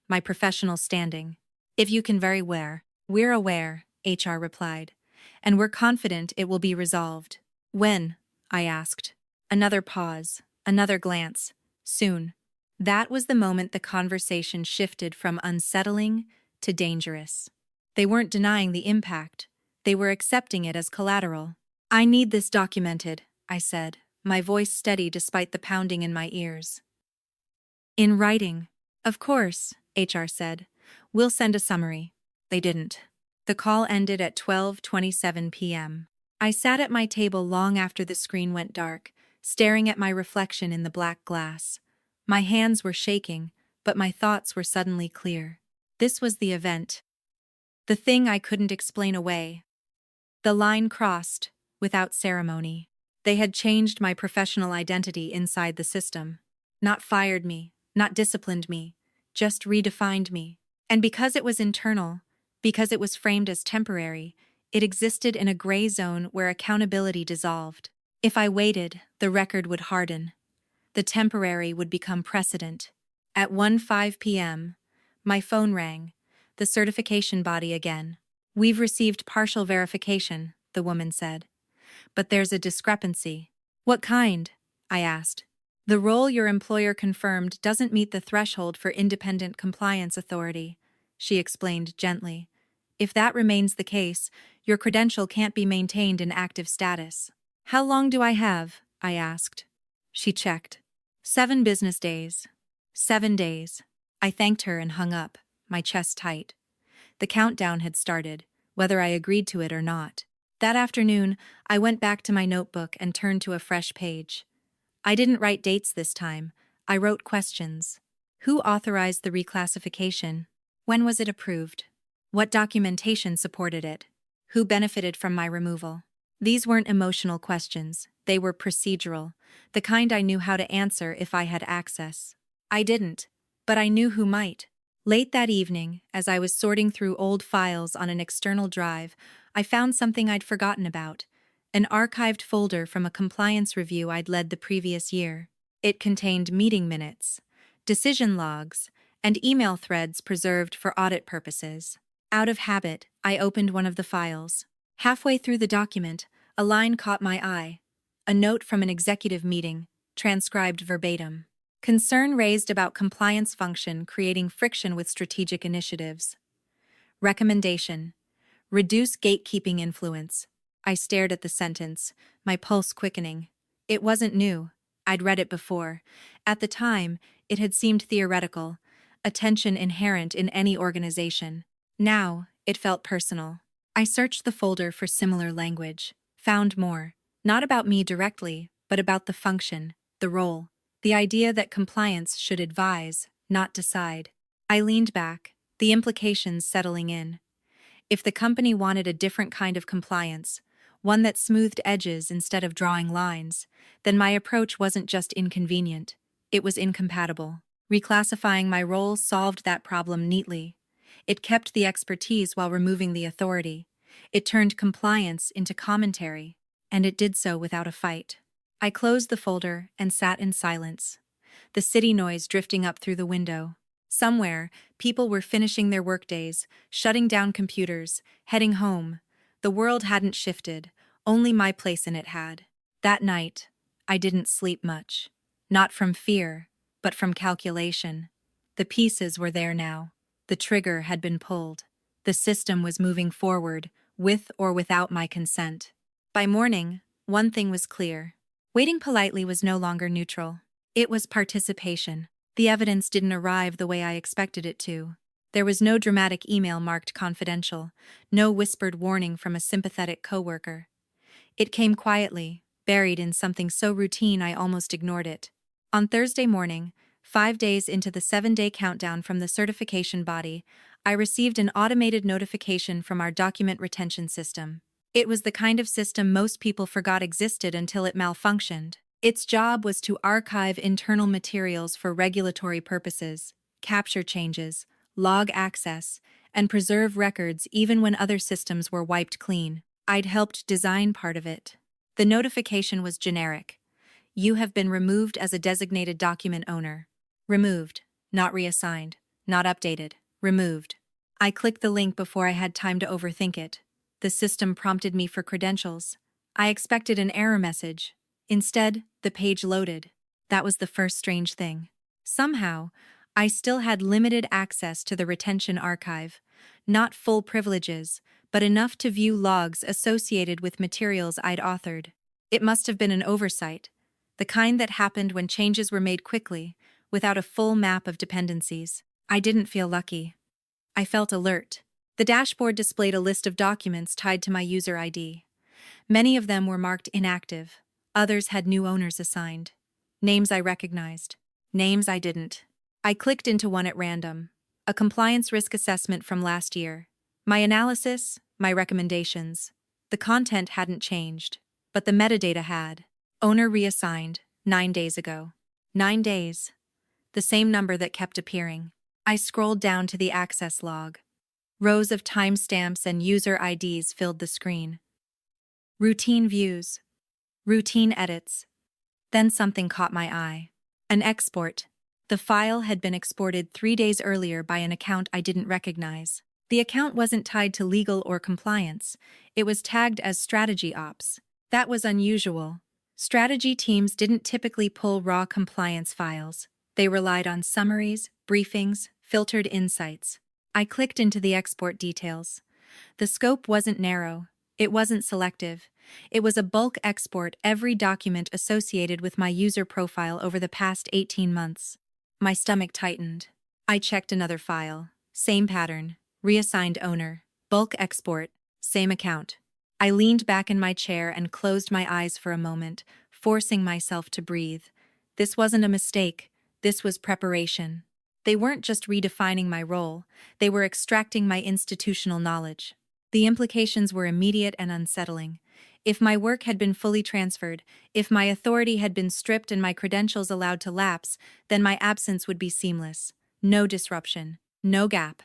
My professional standing. If you can very well. We're aware, HR replied. And we're confident it will be resolved. When? I asked. Another pause, another glance. Soon. That was the moment the conversation shifted from unsettling to dangerous. They weren't denying the impact. They were accepting it as collateral. I need this documented, I said, my voice steady despite the pounding in my ears. In writing. Of course, HR said. We'll send a summary. They didn't. The call ended at 12:27 p.m. I sat at my table long after the screen went dark, staring at my reflection in the black glass. My hands were shaking, but my thoughts were suddenly clear. This was the event. The thing I couldn't explain away. The line crossed, without ceremony. They had changed my professional identity inside the system. Not fired me, not disciplined me, just redefined me. And because it was internal, because it was framed as temporary, it existed in a gray zone where accountability dissolved. If I waited, the record would harden. The temporary would become precedent. At 1:05 p.m., my phone rang, the certification body again. We've received partial verification, the woman said. But there's a discrepancy. What kind? I asked. The role your employer confirmed doesn't meet the threshold for independent compliance authority, she explained gently. If that remains the case, your credential can't be maintained in active status. How long do I have? I asked. She checked. 7 business days. 7 days. I thanked her and hung up, my chest tight. The countdown had started, whether I agreed to it or not. That afternoon, I went back to my notebook and turned to a fresh page. I didn't write dates this time. I wrote questions. Who authorized the reclassification? When was it approved? What documentation supported it? Who benefited from my removal? These weren't emotional questions. They were procedural, the kind I knew how to answer if I had access. I didn't, but I knew who might. Late that evening, as I was sorting through old files on an external drive, I found something I'd forgotten about, an archived folder from a compliance review I'd led the previous year. It contained meeting minutes, decision logs, and email threads preserved for audit purposes. Out of habit, I opened one of the files. Halfway through the document, a line caught my eye. A note from an executive meeting, transcribed verbatim. Concern raised about compliance function creating friction with strategic initiatives. Recommendation: reduce gatekeeping influence. I stared at the sentence, my pulse quickening. It wasn't new. I'd read it before. At the time, it had seemed theoretical, a tension inherent in any organization. Now, it felt personal. I searched the folder for similar language, found more. Not about me directly, but about the function, the role, the idea that compliance should advise, not decide. I leaned back, the implications settling in. If the company wanted a different kind of compliance, one that smoothed edges instead of drawing lines, then my approach wasn't just inconvenient, it was incompatible. Reclassifying my role solved that problem neatly. It kept the expertise while removing the authority. It turned compliance into commentary, and it did so without a fight. I closed the folder and sat in silence, the city noise drifting up through the window. Somewhere, people were finishing their workdays, shutting down computers, heading home. The world hadn't shifted, Only my place in it had. That night, I didn't sleep much. Not from fear, but from calculation. The pieces were there now. The trigger had been pulled. The system was moving forward, with or without my consent. By morning, one thing was clear. Waiting politely was no longer neutral. It was participation. The evidence didn't arrive the way I expected it to. There was no dramatic email marked confidential, no whispered warning from a sympathetic coworker. It came quietly, buried in something so routine I almost ignored it. On Thursday morning, 5 days into the 7-day countdown from the certification body, I received an automated notification from our document retention system. It was the kind of system most people forgot existed until it malfunctioned. Its job was to archive internal materials for regulatory purposes, capture changes, log access, and preserve records even when other systems were wiped clean. I'd helped design part of it. The notification was generic. You have been removed as a designated document owner. Removed, not reassigned, not updated, removed. I clicked the link before I had time to overthink it. The system prompted me for credentials. I expected an error message. Instead, the page loaded. That was the first strange thing. Somehow, I still had limited access to the retention archive. Not full privileges, but enough to view logs associated with materials I'd authored. It must have been an oversight, the kind that happened when changes were made quickly, without a full map of dependencies. I didn't feel lucky. I felt alert. The dashboard displayed a list of documents tied to my user ID. Many of them were marked inactive. Others had new owners assigned. Names I recognized. Names I didn't. I clicked into one at random. A compliance risk assessment from last year. My analysis, my recommendations. The content hadn't changed, but the metadata had. Owner reassigned, 9 days ago. 9 days. The same number that kept appearing. I scrolled down to the access log. Rows of timestamps and user IDs filled the screen. Routine views. Routine edits. Then something caught my eye. An export. The file had been exported 3 days earlier by an account I didn't recognize. The account wasn't tied to legal or compliance. It was tagged as strategy ops. That was unusual. Strategy teams didn't typically pull raw compliance files. They relied on summaries, briefings, filtered insights. I clicked into the export details. The scope wasn't narrow. It wasn't selective. It was a bulk export every document associated with my user profile over the past 18 months. My stomach tightened. I checked another file. Same pattern. Reassigned owner. Bulk export. Same account. I leaned back in my chair and closed my eyes for a moment, forcing myself to breathe. This wasn't a mistake. This was preparation. They weren't just redefining my role. They were extracting my institutional knowledge. The implications were immediate and unsettling. If my work had been fully transferred, if my authority had been stripped and my credentials allowed to lapse, then my absence would be seamless. No disruption. No gap.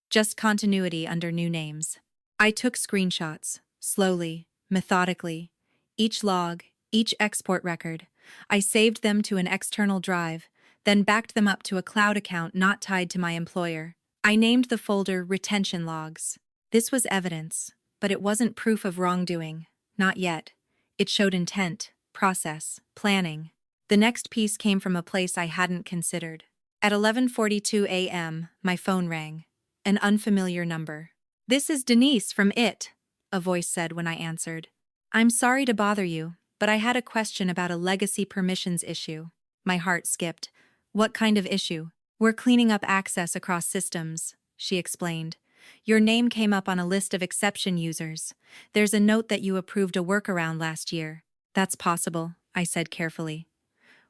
Just continuity under new names. I took screenshots, slowly, methodically. Each log, each export record. I saved them to an external drive, then backed them up to a cloud account not tied to my employer. I named the folder Retention Logs. This was evidence, but it wasn't proof of wrongdoing. Not yet. It showed intent, process, planning. The next piece came from a place I hadn't considered. At 11:42 a.m., my phone rang. An unfamiliar number. "This is Denise from IT," a voice said when I answered. "I'm sorry to bother you, but I had a question about a legacy permissions issue." My heart skipped. "What kind of issue?" "We're cleaning up access across systems," she explained. "Your name came up on a list of exception users. There's a note that you approved a workaround last year." "That's possible," I said carefully.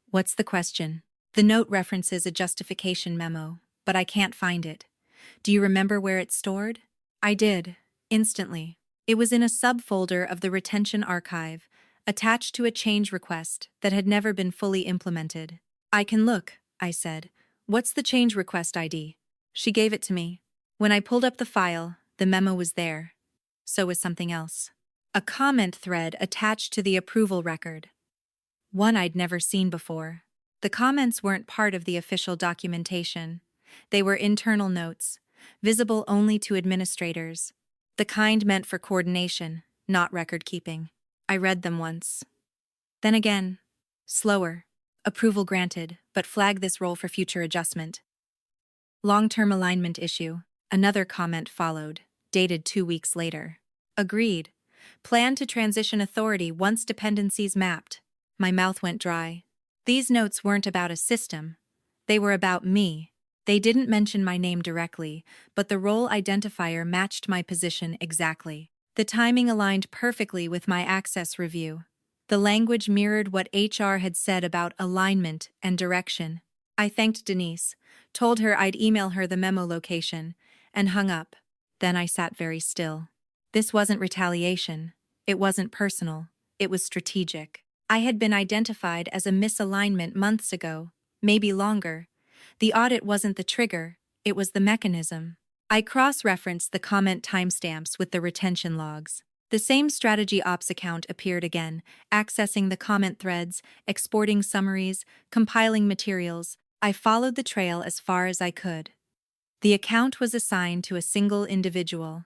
"What's the question?" "The note references a justification memo, but I can't find it. Do you remember where it's stored?" I did, instantly. It was in a subfolder of the retention archive, attached to a change request that had never been fully implemented. "I can look," I said. "What's the change request ID?" She gave it to me. When I pulled up the file, the memo was there. So was something else. A comment thread attached to the approval record. One I'd never seen before. The comments weren't part of the official documentation. They were internal notes, visible only to administrators. The kind meant for coordination, not record-keeping. I read them once. Then again. Slower. Approval granted, but flag this role for future adjustment. Long-term alignment issue. Another comment followed, dated 2 weeks later. Agreed. Plan to transition authority once dependencies mapped. My mouth went dry. These notes weren't about a system. They were about me. They didn't mention my name directly, but the role identifier matched my position exactly. The timing aligned perfectly with my access review. The language mirrored what HR had said about alignment and direction. I thanked Denise, told her I'd email her the memo location, and hung up. Then I sat very still. This wasn't retaliation. It wasn't personal. It was strategic. I had been identified as a misalignment months ago, maybe longer. The audit wasn't the trigger, it was the mechanism. I cross-referenced the comment timestamps with the retention logs. The same strategy ops account appeared again, accessing the comment threads, exporting summaries, compiling materials. I followed the trail as far as I could. The account was assigned to a single individual.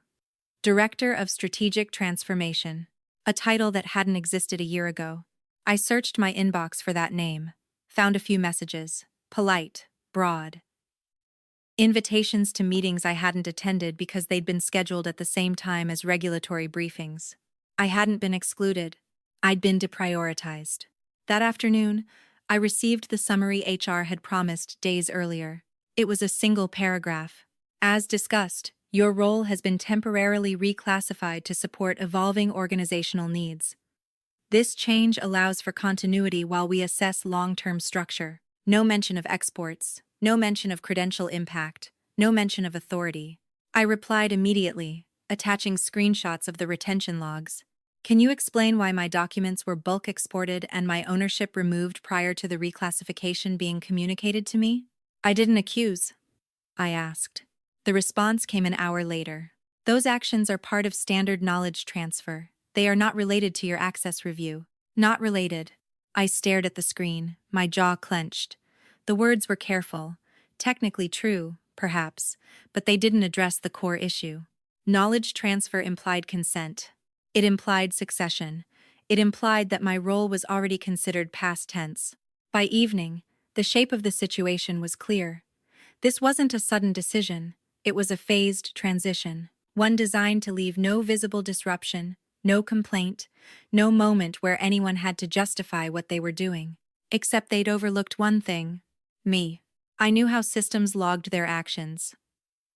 Director of Strategic Transformation, a title that hadn't existed a year ago. I searched my inbox for that name, found a few messages, polite, broad. Invitations to meetings I hadn't attended because they'd been scheduled at the same time as regulatory briefings. I hadn't been excluded. I'd been deprioritized. That afternoon, I received the summary HR had promised days earlier. It was a single paragraph. As discussed, your role has been temporarily reclassified to support evolving organizational needs. This change allows for continuity while we assess long-term structure. No mention of exports, no mention of credential impact, no mention of authority. I replied immediately, attaching screenshots of the retention logs. Can you explain why my documents were bulk exported and my ownership removed prior to the reclassification being communicated to me? I didn't accuse, I asked. The response came an hour later. Those actions are part of standard knowledge transfer. They are not related to your access review. Not related. I stared at the screen, my jaw clenched. The words were careful, technically true, perhaps, but they didn't address the core issue. Knowledge transfer implied consent. It implied succession. It implied that my role was already considered past tense. By evening, the shape of the situation was clear. This wasn't a sudden decision. It was a phased transition, one designed to leave no visible disruption, no complaint, no moment where anyone had to justify what they were doing. Except they'd overlooked one thing: me. I knew how systems logged their actions.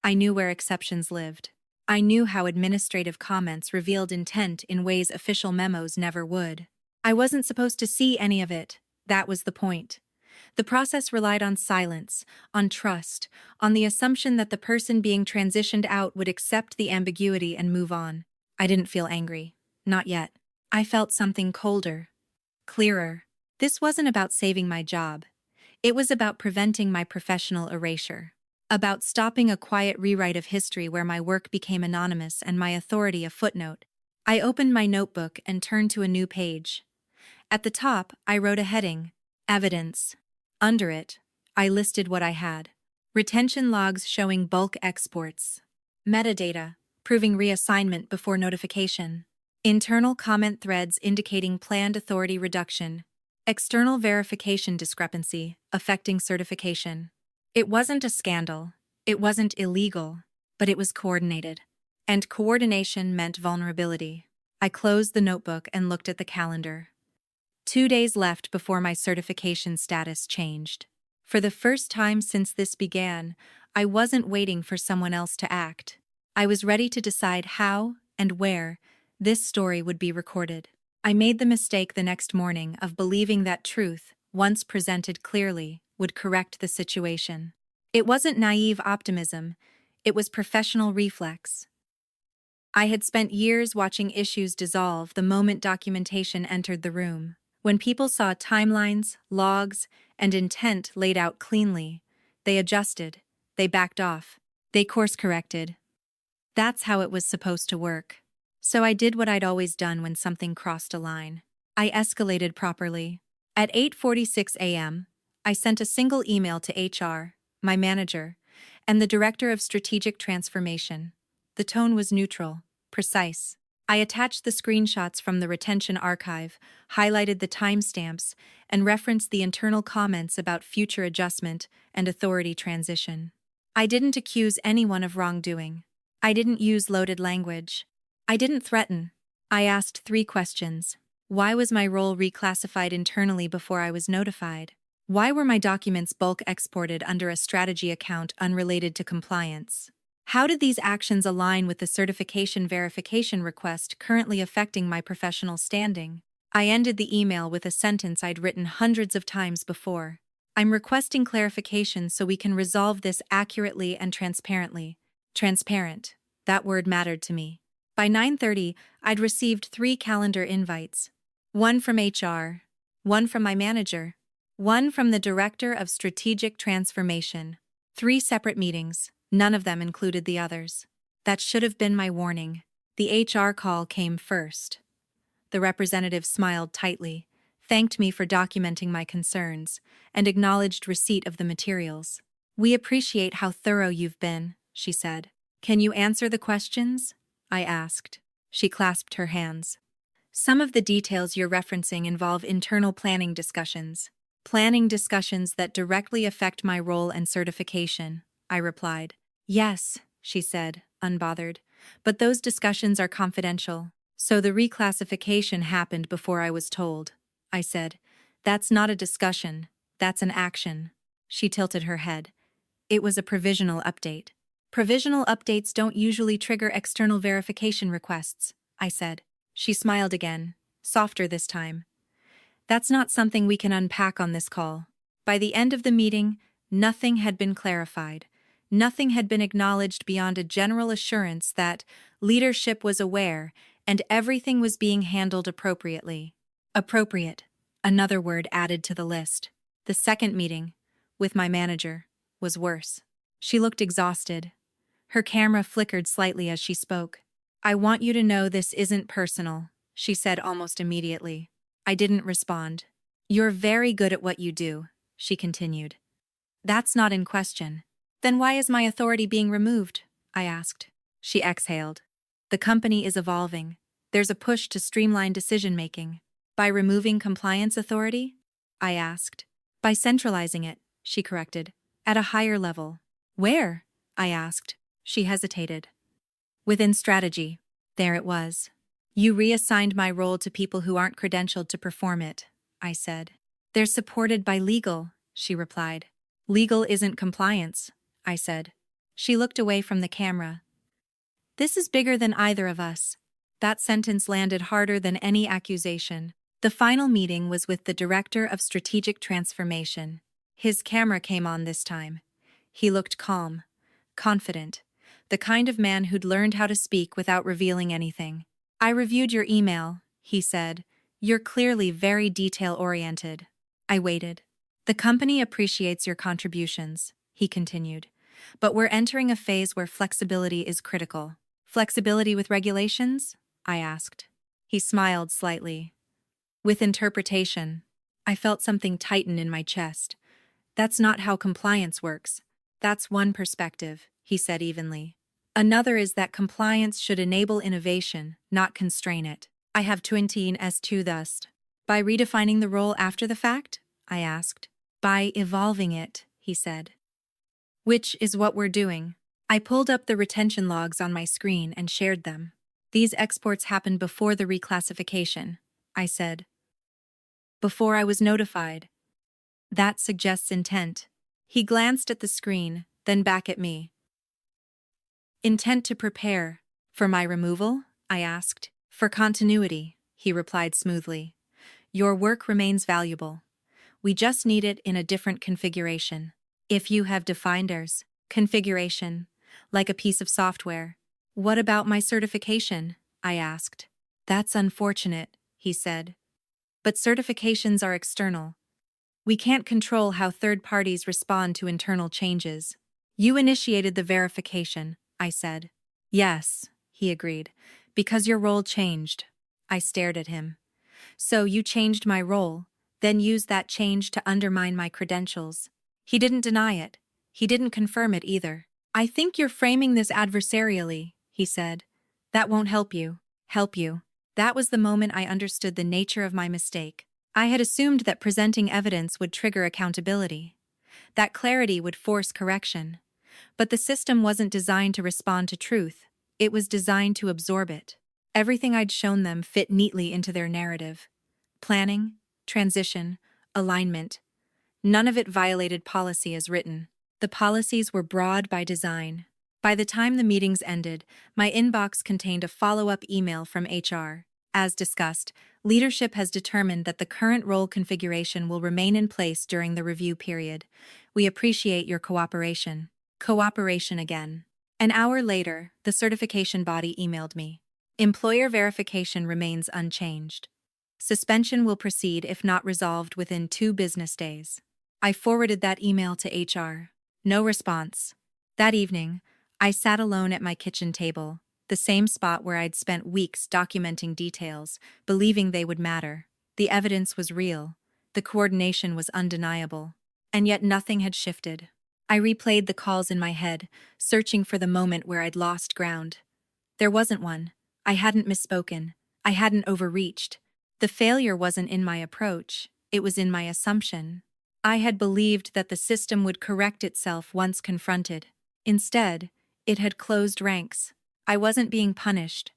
I knew where exceptions lived. I knew how administrative comments revealed intent in ways official memos never would. I wasn't supposed to see any of it. That was the point. The process relied on silence, on trust, on the assumption that the person being transitioned out would accept the ambiguity and move on. I didn't feel angry. Not yet. I felt something colder, clearer. This wasn't about saving my job. It was about preventing my professional erasure. About stopping a quiet rewrite of history where my work became anonymous and my authority a footnote. I opened my notebook and turned to a new page. At the top, I wrote a heading: Evidence. Under it, I listed what I had. Retention logs showing bulk exports. Metadata, proving reassignment before notification. Internal comment threads indicating planned authority reduction. External verification discrepancy, affecting certification. It wasn't a scandal. It wasn't illegal. But it was coordinated. And coordination meant vulnerability. I closed the notebook and looked at the calendar. 2 days left before my certification status changed. For the first time since this began, I wasn't waiting for someone else to act. I was ready to decide how and where this story would be recorded. I made the mistake the next morning of believing that truth, once presented clearly, would correct the situation. It wasn't naive optimism, it was professional reflex. I had spent years watching issues dissolve the moment documentation entered the room. When people saw timelines, logs, and intent laid out cleanly, they adjusted, they backed off, they course-corrected. That's how it was supposed to work. So I did what I'd always done when something crossed a line. I escalated properly. At 8:46 a.m., I sent a single email to HR, my manager, and the Director of Strategic Transformation. The tone was neutral, precise. I attached the screenshots from the retention archive, highlighted the timestamps, and referenced the internal comments about future adjustment and authority transition. I didn't accuse anyone of wrongdoing. I didn't use loaded language. I didn't threaten. I asked 3 questions. Why was my role reclassified internally before I was notified? Why were my documents bulk exported under a strategy account unrelated to compliance? How did these actions align with the certification verification request currently affecting my professional standing? I ended the email with a sentence I'd written hundreds of times before. I'm requesting clarification so we can resolve this accurately and transparently. Transparent. That word mattered to me. By 9:30, I'd received 3 calendar invites. One from HR, one from my manager, one from the Director of Strategic Transformation. 3 separate meetings. None of them included the others. That should have been my warning. The HR call came first. The representative smiled tightly, thanked me for documenting my concerns, and acknowledged receipt of the materials. "We appreciate how thorough you've been," she said. "Can you answer the questions?" I asked. She clasped her hands. "Some of the details you're referencing involve internal planning discussions. Planning discussions that directly affect my role and certification," I replied. "Yes," she said, unbothered, "but those discussions are confidential. So the reclassification happened before I was told," I said. "That's not a discussion, that's an action." She tilted her head. "It was a provisional update." "Provisional updates don't usually trigger external verification requests," I said. She smiled again, softer this time. "That's not something we can unpack on this call." By the end of the meeting, nothing had been clarified. Nothing had been acknowledged beyond a general assurance that leadership was aware and everything was being handled appropriately. Appropriate, another word added to the list. The second meeting, with my manager, was worse. She looked exhausted. Her camera flickered slightly as she spoke. "I want you to know this isn't personal," she said almost immediately. I didn't respond. "You're very good at what you do," she continued. "That's not in question." "Then why is my authority being removed?" I asked. She exhaled. "The company is evolving. There's a push to streamline decision-making." "By removing compliance authority?" I asked. "By centralizing it," she corrected. "At a higher level." "Where?" I asked. She hesitated. "Within strategy." There it was. "You reassigned my role to people who aren't credentialed to perform it," I said. "They're supported by legal," she replied. "Legal isn't compliance," I said. She looked away from the camera. "This is bigger than either of us." That sentence landed harder than any accusation. The final meeting was with the Director of Strategic Transformation. His camera came on this time. He looked calm, confident, the kind of man who'd learned how to speak without revealing anything. "I reviewed your email," he said. "You're clearly very detail-oriented." I waited. "The company appreciates your contributions," he continued. "But we're entering a phase where flexibility is critical." "Flexibility with regulations?" I asked. He smiled slightly. "With interpretation." I felt something tighten in my chest. "That's not how compliance works." "That's one perspective," he said evenly. "Another is that compliance should enable innovation, not constrain it. I have 20 S2 thus. By redefining the role after the fact?" I asked. "By evolving it," he said. "Which is what we're doing." I pulled up the retention logs on my screen and shared them. "These exports happened before the reclassification," I said. "Before I was notified." "That suggests intent." He glanced at the screen, then back at me. "Intent to prepare. For my removal?" I asked. "For continuity," he replied smoothly. "Your work remains valuable. We just need it in a different configuration. If you have defined ours." Configuration. Like a piece of software. "What about my certification?" I asked. "That's unfortunate," he said. "But certifications are external. We can't control how third parties respond to internal changes." "You initiated the verification," I said. "Yes," he agreed, "because your role changed." I stared at him. "So you changed my role, then used that change to undermine my credentials." He didn't deny it. He didn't confirm it either. "I think you're framing this adversarially," he said. "That won't help you." Help you. That was the moment I understood the nature of my mistake. I had assumed that presenting evidence would trigger accountability, that clarity would force correction. But the system wasn't designed to respond to truth, it was designed to absorb it. Everything I'd shown them fit neatly into their narrative. Planning, transition, alignment. None of it violated policy as written. The policies were broad by design. By the time the meetings ended, my inbox contained a follow-up email from HR. As discussed, leadership has determined that the current role configuration will remain in place during the review period. We appreciate your cooperation. Cooperation again. An hour later, the certification body emailed me. Employer verification remains unchanged. Suspension will proceed if not resolved within 2 business days. I forwarded that email to HR. No response. That evening, I sat alone at my kitchen table, the same spot where I'd spent weeks documenting details, believing they would matter. The evidence was real. The coordination was undeniable. And yet nothing had shifted. I replayed the calls in my head, searching for the moment where I'd lost ground. There wasn't one. I hadn't misspoken. I hadn't overreached. The failure wasn't in my approach, it was in my assumption. I had believed that the system would correct itself once confronted. Instead, it had closed ranks. I wasn't being punished.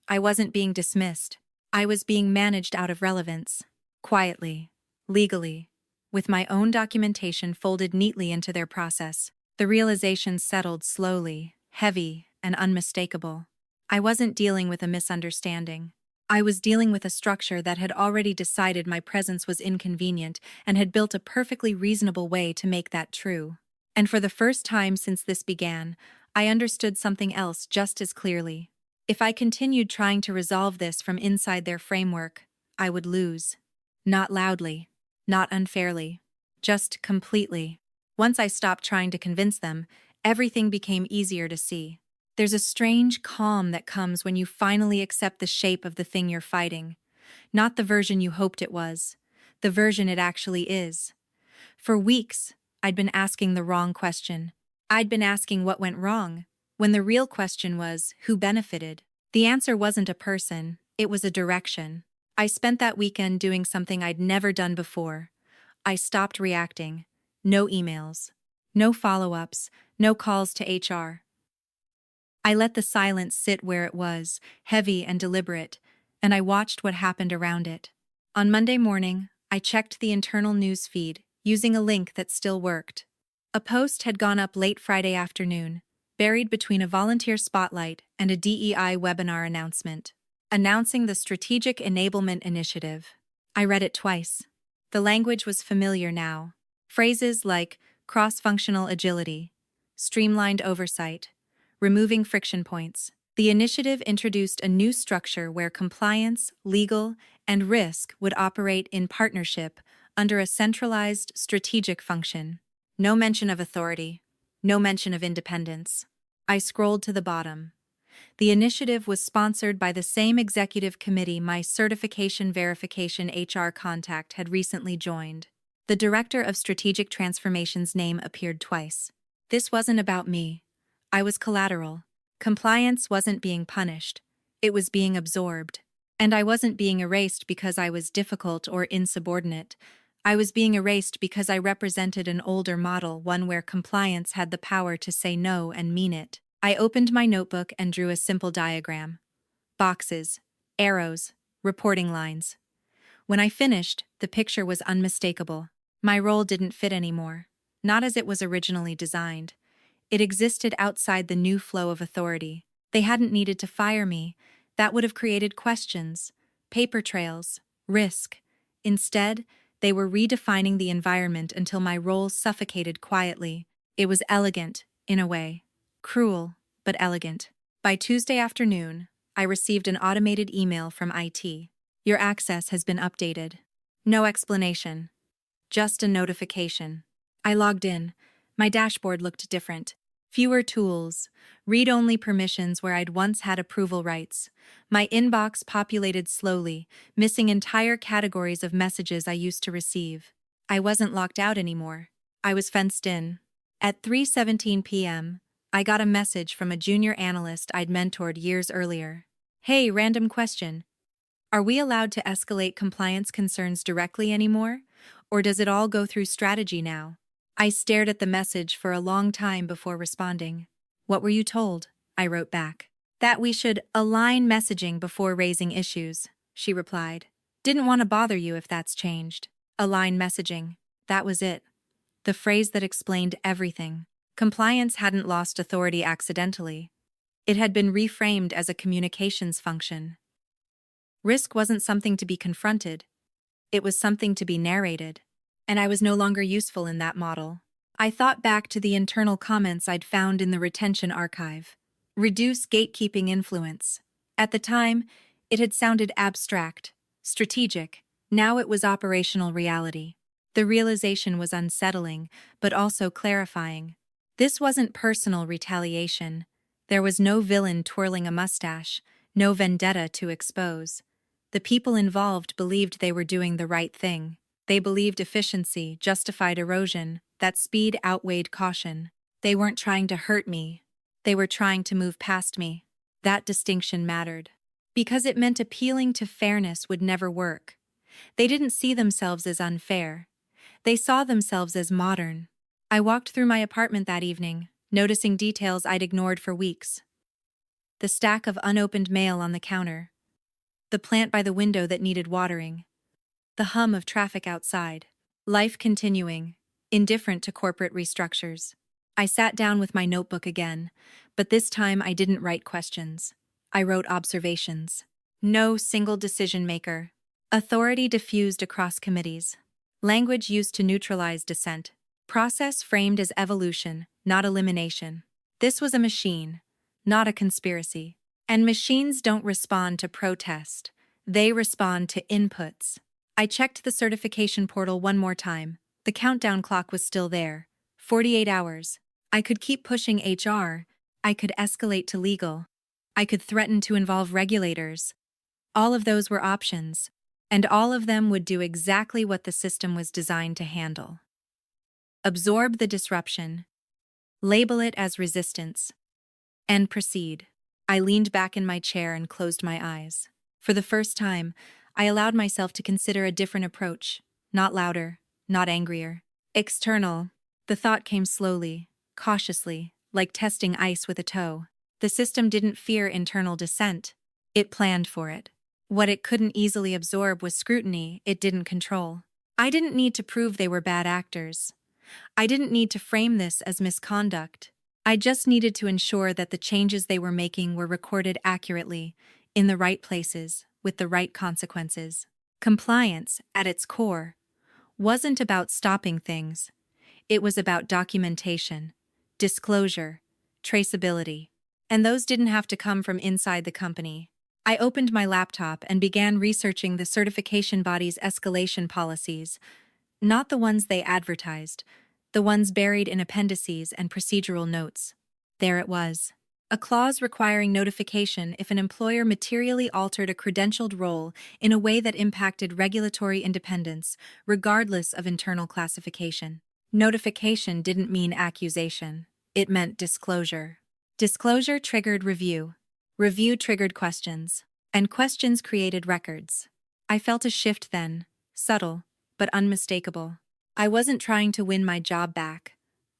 I wasn't being dismissed. I was being managed out of relevance. Quietly. Legally. With my own documentation folded neatly into their process. The realization settled slowly, heavy, and unmistakable. I wasn't dealing with a misunderstanding. I was dealing with a structure that had already decided my presence was inconvenient and had built a perfectly reasonable way to make that true. And for the first time since this began, I understood something else just as clearly. If I continued trying to resolve this from inside their framework, I would lose. Not loudly, not unfairly, just completely. Once I stopped trying to convince them, everything became easier to see. There's a strange calm that comes when you finally accept the shape of the thing you're fighting. Not the version you hoped it was, the version it actually is. For weeks, I'd been asking the wrong question. I'd been asking what went wrong, when the real question was, who benefited? The answer wasn't a person, it was a direction. I spent that weekend doing something I'd never done before. I stopped reacting. No emails. No follow-ups. No calls to HR. I let the silence sit where it was, heavy and deliberate, and I watched what happened around it. On Monday morning, I checked the internal news feed, using a link that still worked. A post had gone up late Friday afternoon, buried between a volunteer spotlight and a DEI webinar announcement, announcing the Strategic Enablement Initiative. I read it twice. The language was familiar now. Phrases like cross-functional agility, streamlined oversight, removing friction points. The initiative introduced a new structure where compliance, legal, and risk would operate in partnership under a centralized strategic function. No mention of authority, no mention of independence. I scrolled to the bottom. The initiative was sponsored by the same executive committee my certification verification HR contact had recently joined. The Director of Strategic Transformation's name appeared twice. This wasn't about me. I was collateral. Compliance wasn't being punished. It was being absorbed. And I wasn't being erased because I was difficult or insubordinate. I was being erased because I represented an older model, one where compliance had the power to say no and mean it. I opened my notebook and drew a simple diagram. Boxes, arrows, reporting lines. When I finished, the picture was unmistakable. My role didn't fit anymore, not as it was originally designed. It existed outside the new flow of authority. They hadn't needed to fire me. That would have created questions, paper trails, risk. Instead, they were redefining the environment until my role suffocated quietly. It was elegant, in a way. Cruel, but elegant. By Tuesday afternoon, I received an automated email from IT. Your access has been updated. No explanation. Just a notification. I logged in. My dashboard looked different. Fewer tools, read-only permissions where I'd once had approval rights. My inbox populated slowly, missing entire categories of messages I used to receive. I wasn't locked out anymore. I was fenced in. At 3:17 p.m., I got a message from a junior analyst I'd mentored years earlier. Hey, random question. Are we allowed to escalate compliance concerns directly anymore? Or does it all go through strategy now? I stared at the message for a long time before responding. What were you told? I wrote back. That we should align messaging before raising issues, she replied. Didn't want to bother you if that's changed. Align messaging. That was it. The phrase that explained everything. Compliance hadn't lost authority accidentally. It had been reframed as a communications function. Risk wasn't something to be confronted. It was something to be narrated. And I was no longer useful in that model. I thought back to the internal comments I'd found in the retention archive. Reduce gatekeeping influence. At the time, it had sounded abstract, strategic. Now it was operational reality. The realization was unsettling, but also clarifying. This wasn't personal retaliation. There was no villain twirling a mustache, no vendetta to expose. The people involved believed they were doing the right thing. They believed efficiency justified erosion, that speed outweighed caution. They weren't trying to hurt me. They were trying to move past me. That distinction mattered. Because it meant appealing to fairness would never work. They didn't see themselves as unfair. They saw themselves as modern. I walked through my apartment that evening, noticing details I'd ignored for weeks. The stack of unopened mail on the counter. The plant by the window that needed watering. The hum of traffic outside. Life continuing, indifferent to corporate restructures. I sat down with my notebook again, but this time I didn't write questions. I wrote observations. No single decision maker. Authority diffused across committees. Language used to neutralize dissent. Process framed as evolution, not elimination. This was a machine, not a conspiracy. And machines don't respond to protest. They respond to inputs. I checked the certification portal one more time. The countdown clock was still there. 48 hours. I could keep pushing HR. I could escalate to legal. I could threaten to involve regulators. All of those were options, and all of them would do exactly what the system was designed to handle. Absorb the disruption. Label it as resistance. And proceed. I leaned back in my chair and closed my eyes. For the first time, I allowed myself to consider a different approach, not louder, not angrier. External. The thought came slowly, cautiously, like testing ice with a toe. The system didn't fear internal dissent. It planned for it. What it couldn't easily absorb was scrutiny it didn't control. I didn't need to prove they were bad actors. I didn't need to frame this as misconduct. I just needed to ensure that the changes they were making were recorded accurately, in the right places, with the right consequences. Compliance, at its core, wasn't about stopping things. It was about documentation, disclosure, traceability. And those didn't have to come from inside the company. I opened my laptop and began researching the certification body's escalation policies, not the ones they advertised, the ones buried in appendices and procedural notes. There it was. A clause requiring notification if an employer materially altered a credentialed role in a way that impacted regulatory independence, regardless of internal classification. Notification didn't mean accusation. It meant disclosure. Disclosure triggered review. Review triggered questions. And questions created records. I felt a shift then, subtle, but unmistakable. I wasn't trying to win my job back.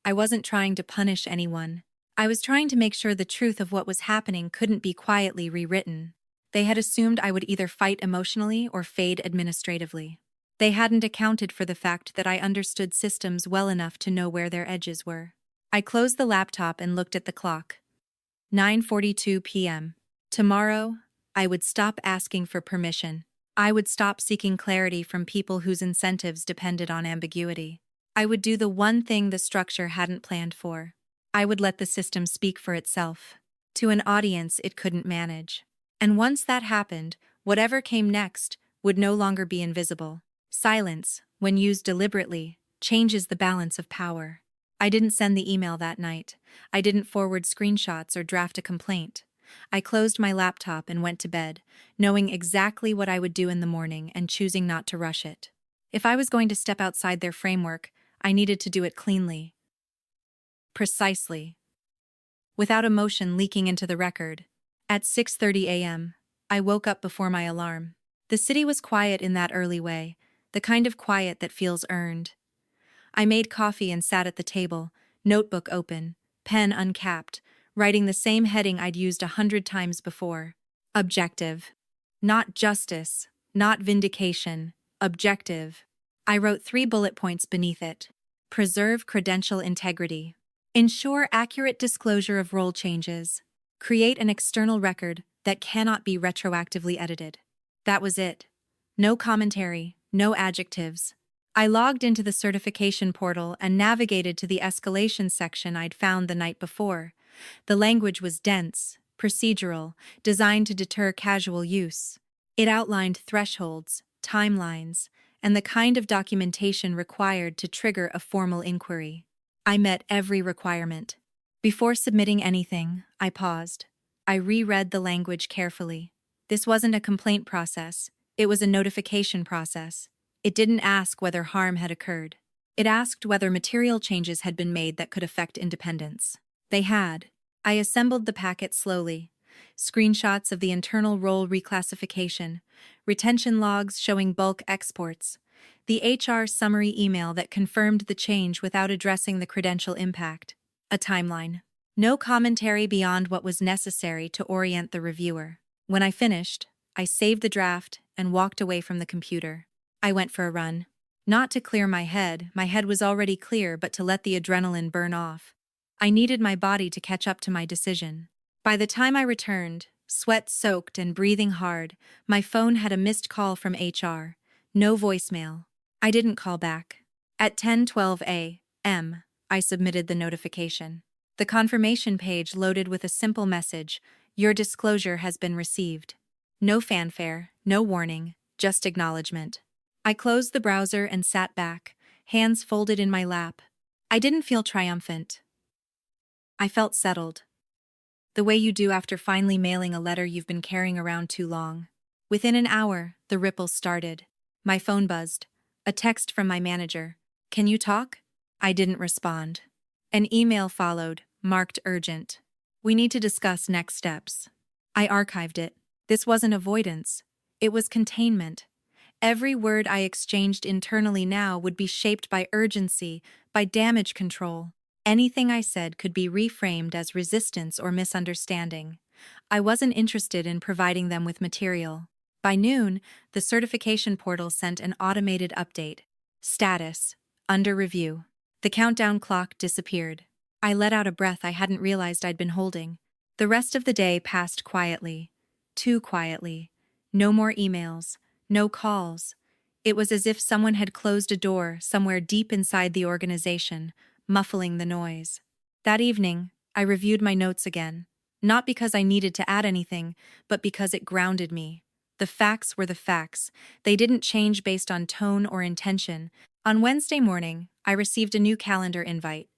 I wasn't trying to punish anyone. I was trying to make sure the truth of what was happening couldn't be quietly rewritten. They had assumed I would either fight emotionally or fade administratively. They hadn't accounted for the fact that I understood systems well enough to know where their edges were. I closed the laptop and looked at the clock. 9:42 p.m. Tomorrow, I would stop asking for permission. I would stop seeking clarity from people whose incentives depended on ambiguity. I would do the one thing the structure hadn't planned for. I would let the system speak for itself, to an audience it couldn't manage. And once that happened, whatever came next would no longer be invisible. Silence, when used deliberately, changes the balance of power. I didn't send the email that night. I didn't forward screenshots or draft a complaint. I closed my laptop and went to bed, knowing exactly what I would do in the morning and choosing not to rush it. If I was going to step outside their framework, I needed to do it cleanly. Precisely. Without emotion leaking into the record. At 6:30 a.m., I woke up before my alarm. The city was quiet in that early way, the kind of quiet that feels earned. I made coffee and sat at the table, notebook open, pen uncapped, writing the same heading I'd used 100 times before. Objective. Not justice, not vindication. Objective. I wrote 3 bullet points beneath it. Preserve credential integrity. Ensure accurate disclosure of role changes. Create an external record that cannot be retroactively edited. That was it. No commentary, no adjectives. I logged into the certification portal and navigated to the escalation section I'd found the night before. The language was dense, procedural, designed to deter casual use. It outlined thresholds, timelines, and the kind of documentation required to trigger a formal inquiry. I met every requirement. Before submitting anything, I paused. I reread the language carefully. This wasn't a complaint process, it was a notification process. It didn't ask whether harm had occurred. It asked whether material changes had been made that could affect independence. They had. I assembled the packet slowly. Screenshots of the internal role reclassification, retention logs showing bulk exports, the HR summary email that confirmed the change without addressing the credential impact, a timeline. No commentary beyond what was necessary to orient the reviewer. When I finished, I saved the draft and walked away from the computer. I went for a run. Not to clear my head was already clear, but to let the adrenaline burn off. I needed my body to catch up to my decision. By the time I returned, sweat-soaked and breathing hard, my phone had a missed call from HR. No voicemail. I didn't call back. At 10:12 a.m., I submitted the notification. The confirmation page loaded with a simple message: "Your disclosure has been received." No fanfare, no warning, just acknowledgement. I closed the browser and sat back, hands folded in my lap. I didn't feel triumphant. I felt settled. The way you do after finally mailing a letter you've been carrying around too long. Within an hour, the ripples started. My phone buzzed. A text from my manager. "Can you talk?" I didn't respond. An email followed, marked urgent. "We need to discuss next steps." I archived it. This wasn't avoidance. It was containment. Every word I exchanged internally now would be shaped by urgency, by damage control. Anything I said could be reframed as resistance or misunderstanding. I wasn't interested in providing them with material. By noon, the certification portal sent an automated update. Status: under review. The countdown clock disappeared. I let out a breath I hadn't realized I'd been holding. The rest of the day passed quietly. Too quietly. No more emails. No calls. It was as if someone had closed a door somewhere deep inside the organization, muffling the noise. That evening, I reviewed my notes again. Not because I needed to add anything, but because it grounded me. The facts were the facts. They didn't change based on tone or intention. On Wednesday morning, I received a new calendar invite.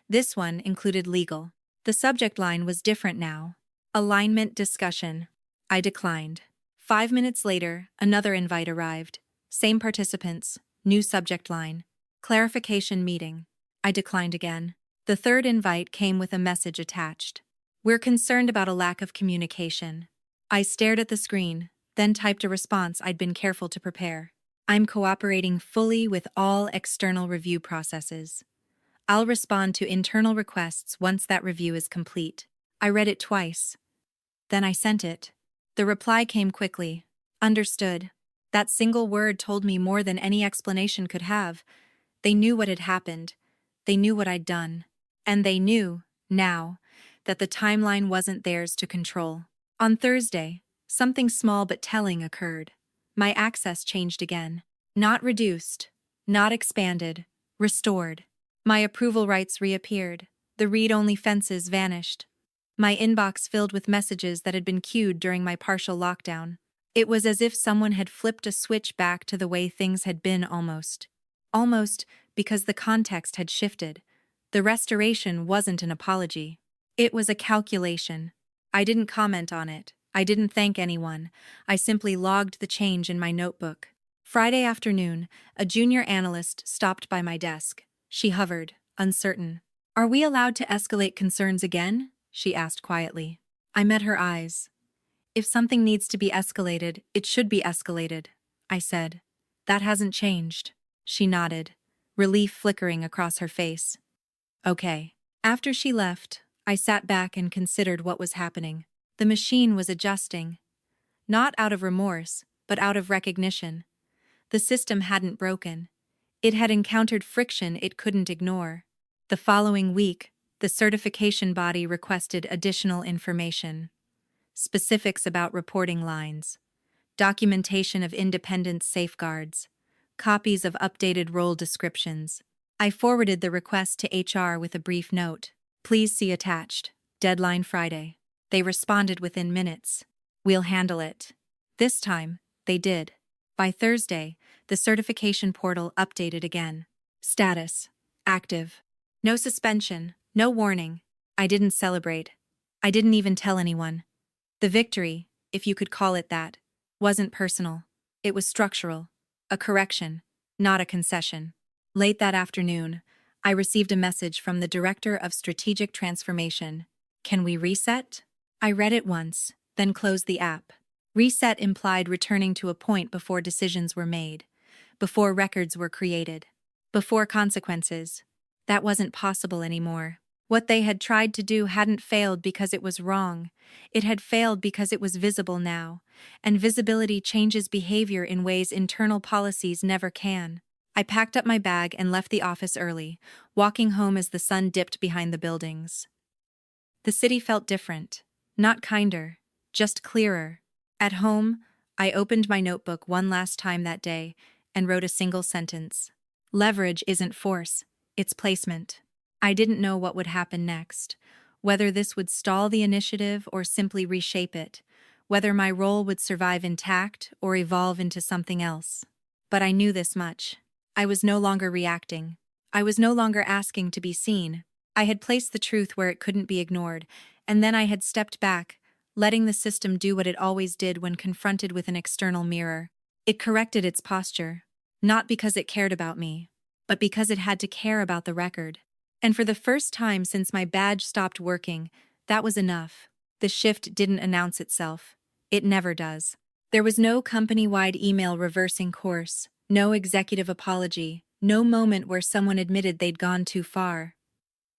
This one included legal. The subject line was different now. Alignment discussion. I declined. 5 minutes later, another invite arrived. Same participants, new subject line. Clarification meeting. I declined again. The third invite came with a message attached. "We're concerned about a lack of communication." I stared at the screen, then typed a response I'd been careful to prepare. "I'm cooperating fully with all external review processes. I'll respond to internal requests once that review is complete." I read it twice. Then I sent it. The reply came quickly. "Understood." That single word told me more than any explanation could have. They knew what had happened. They knew what I'd done. And they knew, now, that the timeline wasn't theirs to control. On Thursday, something small but telling occurred. My access changed again. Not reduced. Not expanded. Restored. My approval rights reappeared. The read-only fences vanished. My inbox filled with messages that had been queued during my partial lockdown. It was as if someone had flipped a switch back to the way things had been almost. Almost because the context had shifted. The restoration wasn't an apology. It was a calculation. I didn't comment on it. I didn't thank anyone. I simply logged the change in my notebook. Friday afternoon, a junior analyst stopped by my desk. She hovered, uncertain. "Are we allowed to escalate concerns again?" she asked quietly. I met her eyes. If something needs to be escalated, it should be escalated, I said. That hasn't changed. She nodded, relief flickering across her face. Okay. After she left, I sat back and considered what was happening. The machine was adjusting, not out of remorse, but out of recognition. The system hadn't broken. It had encountered friction it couldn't ignore. The following week, the certification body requested additional information. Specifics about reporting lines, documentation of independence safeguards, copies of updated role descriptions. I forwarded the request to HR with a brief note. Please see attached. Deadline Friday. They responded within minutes. We'll handle it. This time, they did. By Thursday, the certification portal updated again. Status: active. No suspension, no warning. I didn't celebrate. I didn't even tell anyone. The victory, if you could call it that, wasn't personal. It was structural. A correction, not a concession. Late that afternoon, I received a message from the Director of Strategic Transformation. Can we reset? I read it once, then closed the app. Reset implied returning to a point before decisions were made, before records were created, before consequences. That wasn't possible anymore. What they had tried to do hadn't failed because it was wrong. It had failed because it was visible now, and visibility changes behavior in ways internal policies never can. I packed up my bag and left the office early, walking home as the sun dipped behind the buildings. The city felt different, not kinder, just clearer. At home, I opened my notebook one last time that day and wrote a single sentence. Leverage isn't force, it's placement. I didn't know what would happen next, whether this would stall the initiative or simply reshape it, whether my role would survive intact or evolve into something else. But I knew this much. I was no longer reacting. I was no longer asking to be seen. I had placed the truth where it couldn't be ignored, and then I had stepped back, letting the system do what it always did when confronted with an external mirror. It corrected its posture, not because it cared about me, but because it had to care about the record. And for the first time since my badge stopped working, that was enough. The shift didn't announce itself. It never does. There was no company-wide email reversing course, no executive apology, no moment where someone admitted they'd gone too far.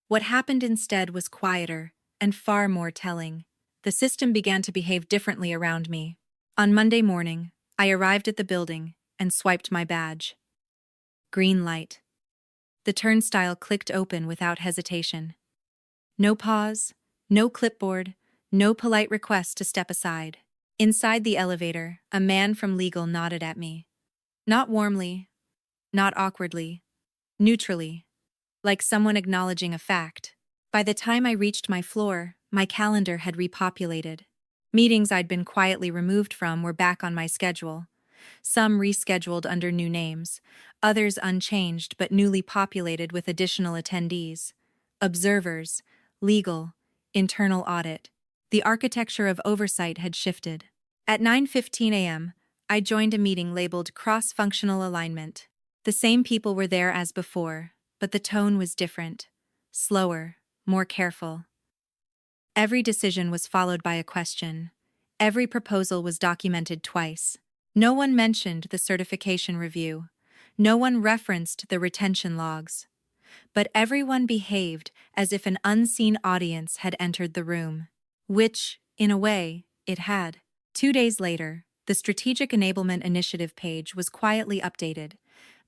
What happened instead was quieter and far more telling. The system began to behave differently around me. On Monday morning, I arrived at the building and swiped my badge. Green light. The turnstile clicked open without hesitation. No pause, no clipboard, no polite request to step aside. Inside the elevator, a man from legal nodded at me. Not warmly, not awkwardly, neutrally, like someone acknowledging a fact. By the time I reached my floor, my calendar had repopulated. Meetings I'd been quietly removed from were back on my schedule. Some rescheduled under new names, others unchanged but newly populated with additional attendees. Observers, legal, internal audit. The architecture of oversight had shifted. At 9:15 a.m., I joined a meeting labeled Cross-Functional Alignment. The same people were there as before, but the tone was different. Slower, more careful. Every decision was followed by a question. Every proposal was documented twice. No one mentioned the certification review. No one referenced the retention logs. But everyone behaved as if an unseen audience had entered the room. Which, in a way, it had. 2 days later, the Strategic Enablement Initiative page was quietly updated.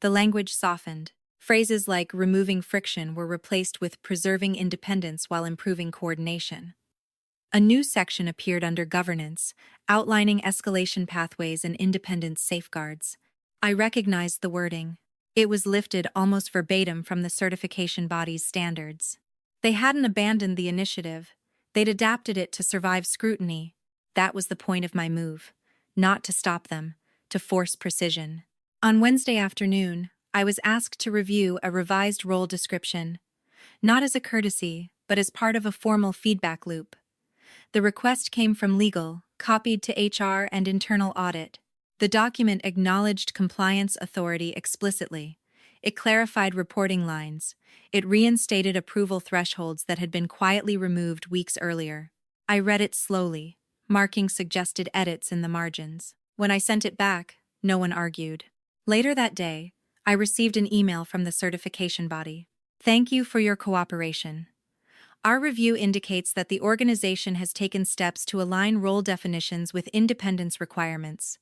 The language softened. Phrases like removing friction were replaced with preserving independence while improving coordination. A new section appeared under governance, outlining escalation pathways and independence safeguards. I recognized the wording. It was lifted almost verbatim from the certification body's standards. They hadn't abandoned the initiative. They'd adapted it to survive scrutiny. That was the point of my move. Not to stop them, to force precision. On Wednesday afternoon, I was asked to review a revised role description. Not as a courtesy, but as part of a formal feedback loop. The request came from legal, copied to HR and internal audit. The document acknowledged compliance authority explicitly. It clarified reporting lines. It reinstated approval thresholds that had been quietly removed weeks earlier. I read it slowly, marking suggested edits in the margins. When I sent it back, no one argued. Later that day, I received an email from the certification body. Thank you for your cooperation. Our review indicates that the organization has taken steps to align role definitions with independence requirements.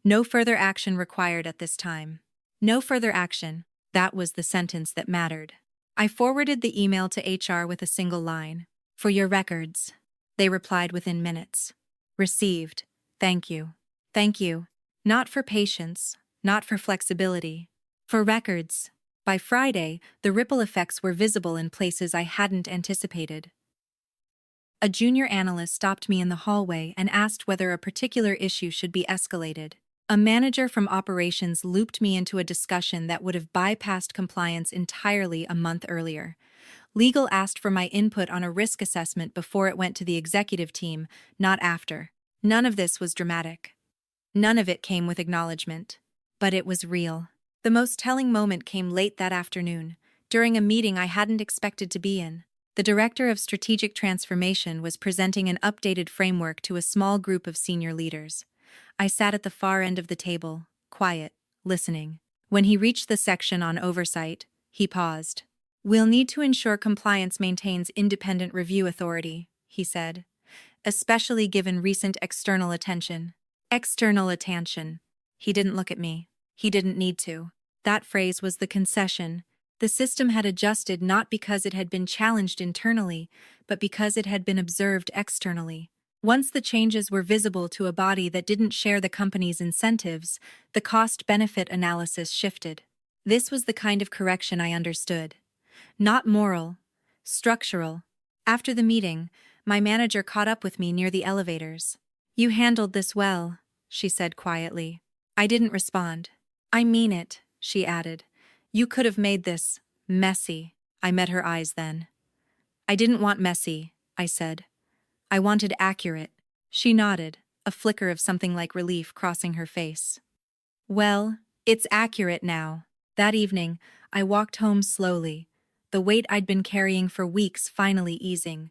No further action required at this time. No further action. That was the sentence that mattered. I forwarded the email to HR with a single line. For your records. They replied within minutes. Received. Thank you. Thank you. Not for patience, not for flexibility. For records. By Friday, the ripple effects were visible in places I hadn't anticipated. A junior analyst stopped me in the hallway and asked whether a particular issue should be escalated. A manager from operations looped me into a discussion that would have bypassed compliance entirely a month earlier. Legal asked for my input on a risk assessment before it went to the executive team, not after. None of this was dramatic. None of it came with acknowledgement. But it was real. The most telling moment came late that afternoon, during a meeting I hadn't expected to be in. The director of strategic transformation was presenting an updated framework to a small group of senior leaders. I sat at the far end of the table, quiet, listening. When he reached the section on oversight, he paused. We'll need to ensure compliance maintains independent review authority, he said, especially given recent external attention. External attention. He didn't look at me. He didn't need to. That phrase was the concession. The system had adjusted not because it had been challenged internally, but because it had been observed externally. Once the changes were visible to a body that didn't share the company's incentives, the cost-benefit analysis shifted. This was the kind of correction I understood. Not moral, structural. After the meeting, my manager caught up with me near the elevators. You handled this well, she said quietly. I didn't respond. I mean it, she added. You could have made this messy. I met her eyes then. I didn't want messy, I said. I wanted accurate. She nodded, a flicker of something like relief crossing her face. Well, it's accurate now. That evening, I walked home slowly, the weight I'd been carrying for weeks finally easing.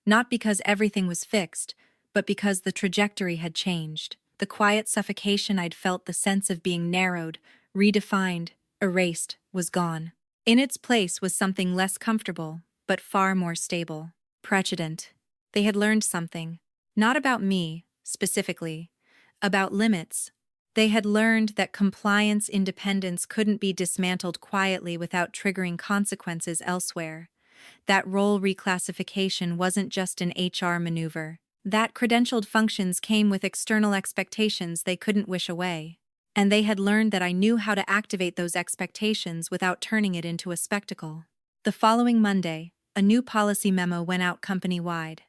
Not because everything was fixed, but because the trajectory had changed. The quiet suffocation I'd felt, the sense of being narrowed, redefined, erased, was gone. In its place was something less comfortable, but far more stable. Precedent. They had learned something. Not about me, specifically. About limits. They had learned that compliance independence couldn't be dismantled quietly without triggering consequences elsewhere. That role reclassification wasn't just an HR maneuver. That credentialed functions came with external expectations they couldn't wish away. And they had learned that I knew how to activate those expectations without turning it into a spectacle. The following Monday, a new policy memo went out company-wide.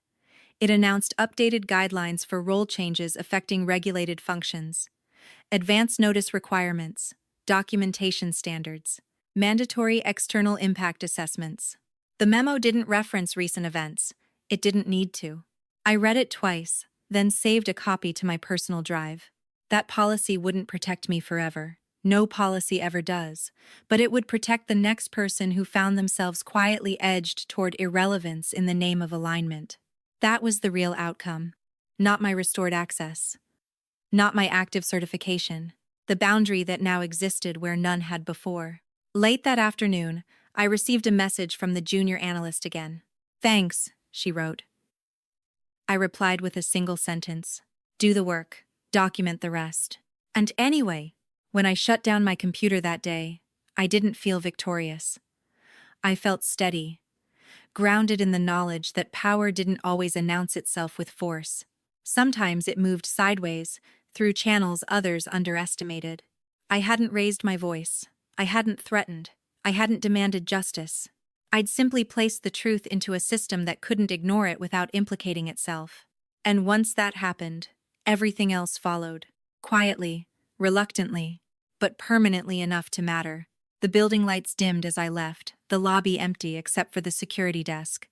It announced updated guidelines for role changes affecting regulated functions, advance notice requirements, documentation standards, mandatory external impact assessments. The memo didn't reference recent events. It didn't need to. I read it twice, then saved a copy to my personal drive. That policy wouldn't protect me forever. No policy ever does. But it would protect the next person who found themselves quietly edged toward irrelevance in the name of alignment. That was the real outcome. Not my restored access. Not my active certification. The boundary that now existed where none had before. Late that afternoon, I received a message from the junior analyst again. Thanks, she wrote. I replied with a single sentence. Do the work. Document the rest. And anyway, when I shut down my computer that day, I didn't feel victorious. I felt steady, grounded in the knowledge that power didn't always announce itself with force. Sometimes it moved sideways, through channels others underestimated. I hadn't raised my voice. I hadn't threatened. I hadn't demanded justice. I'd simply placed the truth into a system that couldn't ignore it without implicating itself. And once that happened, everything else followed. Quietly, reluctantly, but permanently enough to matter. The building lights dimmed as I left, the lobby empty except for the security desk.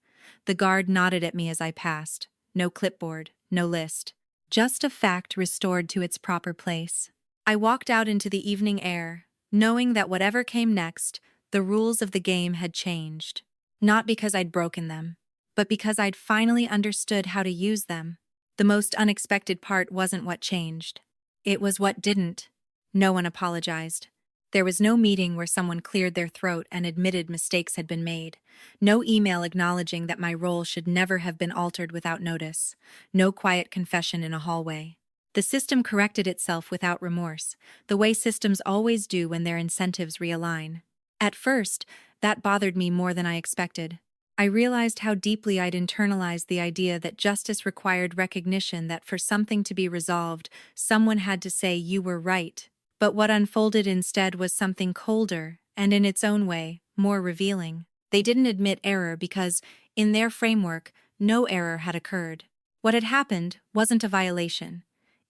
The guard nodded at me as I passed. No clipboard, no list. Just a fact restored to its proper place. I walked out into the evening air, knowing that whatever came next, the rules of the game had changed. Not because I'd broken them, but because I'd finally understood how to use them. The most unexpected part wasn't what changed. It was what didn't. No one apologized. There was no meeting where someone cleared their throat and admitted mistakes had been made. No email acknowledging that my role should never have been altered without notice. No quiet confession in a hallway. The system corrected itself without remorse, the way systems always do when their incentives realign. At first, that bothered me more than I expected. I realized how deeply I'd internalized the idea that justice required recognition, that for something to be resolved, someone had to say you were right. But what unfolded instead was something colder, and in its own way, more revealing. They didn't admit error because, in their framework, no error had occurred. What had happened wasn't a violation.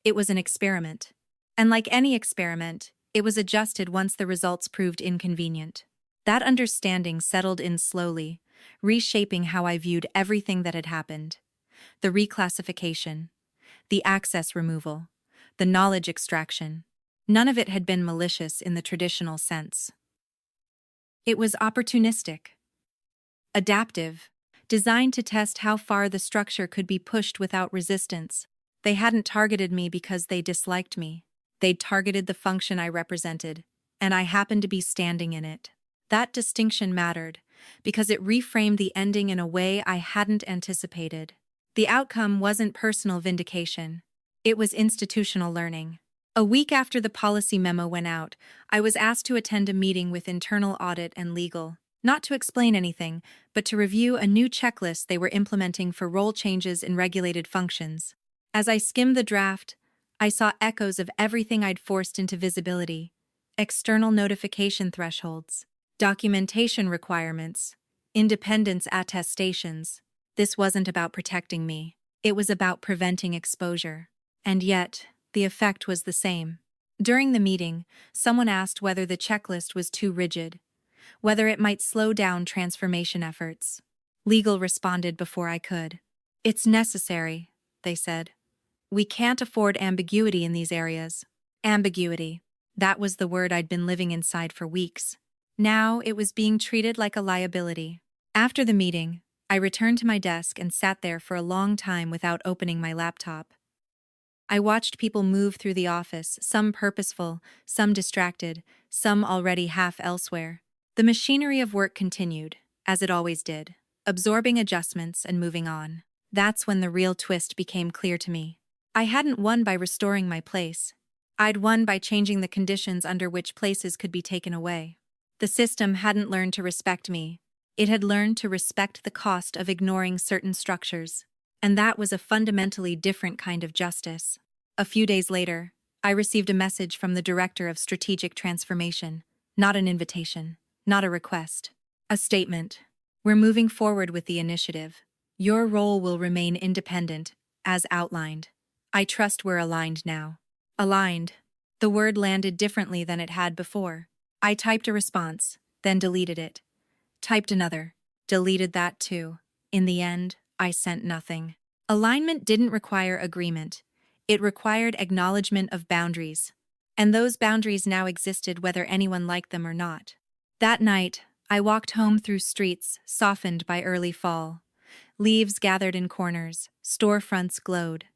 It was an experiment. And like any experiment, it was adjusted once the results proved inconvenient. That understanding settled in slowly, reshaping how I viewed everything that had happened. The reclassification, the access removal, the knowledge extraction. None of it had been malicious in the traditional sense. It was opportunistic, adaptive, designed to test how far the structure could be pushed without resistance. They hadn't targeted me because they disliked me. They'd targeted the function I represented, and I happened to be standing in it. That distinction mattered, because it reframed the ending in a way I hadn't anticipated. The outcome wasn't personal vindication. It was institutional learning. A week after the policy memo went out, I was asked to attend a meeting with internal audit and legal, not to explain anything, but to review a new checklist they were implementing for role changes in regulated functions. As I skimmed the draft, I saw echoes of everything I'd forced into visibility: external notification thresholds, documentation requirements, independence attestations. This wasn't about protecting me. It was about preventing exposure. And yet, the effect was the same. During the meeting, someone asked whether the checklist was too rigid, whether it might slow down transformation efforts. Legal responded before I could. "It's necessary," they said. "We can't afford ambiguity in these areas." Ambiguity. That was the word I'd been living inside for weeks. Now it was being treated like a liability. After the meeting, I returned to my desk and sat there for a long time without opening my laptop. I watched people move through the office, some purposeful, some distracted, some already half elsewhere. The machinery of work continued, as it always did, absorbing adjustments and moving on. That's when the real twist became clear to me. I hadn't won by restoring my place. I'd won by changing the conditions under which places could be taken away. The system hadn't learned to respect me. It had learned to respect the cost of ignoring certain structures. And that was a fundamentally different kind of justice. A few days later, I received a message from the Director of Strategic Transformation. Not an invitation, not a request. A statement. "We're moving forward with the initiative. Your role will remain independent, as outlined. I trust we're aligned now." Aligned. The word landed differently than it had before. I typed a response, then deleted it. Typed another, deleted that too. In the end, I sent nothing. Alignment didn't require agreement. It required acknowledgement of boundaries. And those boundaries now existed whether anyone liked them or not. That night, I walked home through streets softened by early fall. Leaves gathered in corners, storefronts glowed.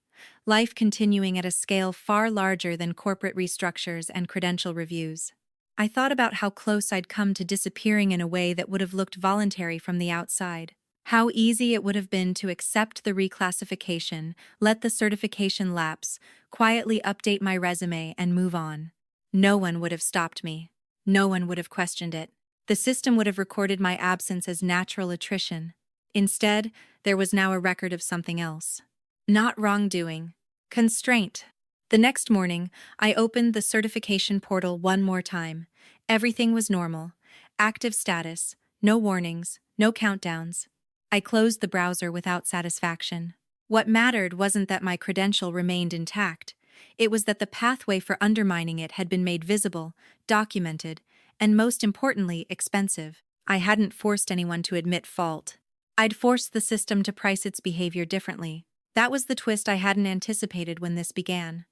Life continuing at a scale far larger than corporate restructures and credential reviews. I thought about how close I'd come to disappearing in a way that would have looked voluntary from the outside. How easy it would have been to accept the reclassification, let the certification lapse, quietly update my resume, and move on. No one would have stopped me. No one would have questioned it. The system would have recorded my absence as natural attrition. Instead, there was now a record of something else. Not wrongdoing. Constraint. The next morning, I opened the certification portal one more time. Everything was normal. Active status, no warnings, no countdowns. I closed the browser without satisfaction. What mattered wasn't that my credential remained intact. It was that the pathway for undermining it had been made visible, documented, and most importantly, expensive. I hadn't forced anyone to admit fault. I'd forced the system to price its behavior differently. That was the twist I hadn't anticipated when this began.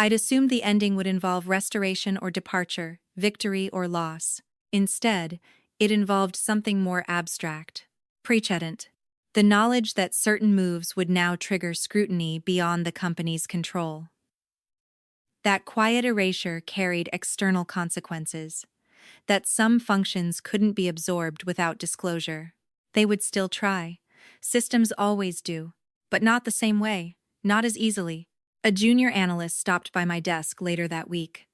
I'd assumed the ending would involve restoration or departure, victory or loss. Instead, it involved something more abstract. Precedent. The knowledge that certain moves would now trigger scrutiny beyond the company's control. That quiet erasure carried external consequences, that some functions couldn't be absorbed without disclosure. They would still try. Systems always do, but not the same way, not as easily. A junior analyst stopped by my desk later that week.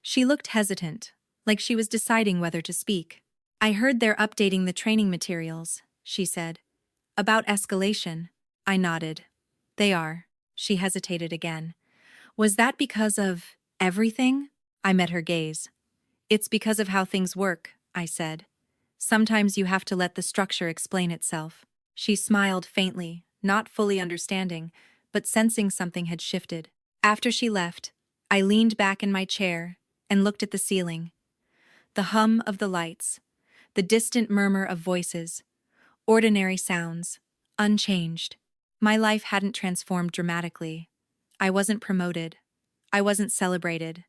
She looked hesitant, like she was deciding whether to speak. "I heard they're updating the training materials," she said. "About escalation." I nodded. "They are." She hesitated again. "Was that because of everything?" I met her gaze. "It's because of how things work," I said. "Sometimes you have to let the structure explain itself." She smiled faintly, not fully understanding, but sensing something had shifted. After she left, I leaned back in my chair and looked at the ceiling. The hum of the lights, the distant murmur of voices, ordinary sounds, unchanged. My life hadn't transformed dramatically. I wasn't promoted. I wasn't celebrated.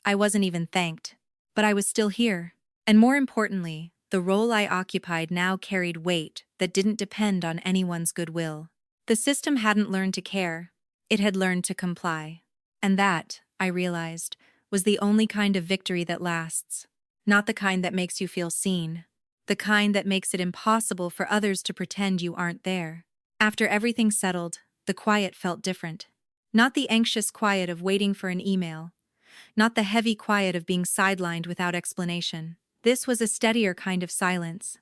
I wasn't even thanked. But I was still here. And more importantly, the role I occupied now carried weight that didn't depend on anyone's goodwill. The system hadn't learned to care. It had learned to comply. And that, I realized, was the only kind of victory that lasts. Not the kind that makes you feel seen. The kind that makes it impossible for others to pretend you aren't there. After everything settled, the quiet felt different. Not the anxious quiet of waiting for an email. Not the heavy quiet of being sidelined without explanation. This was a steadier kind of silence.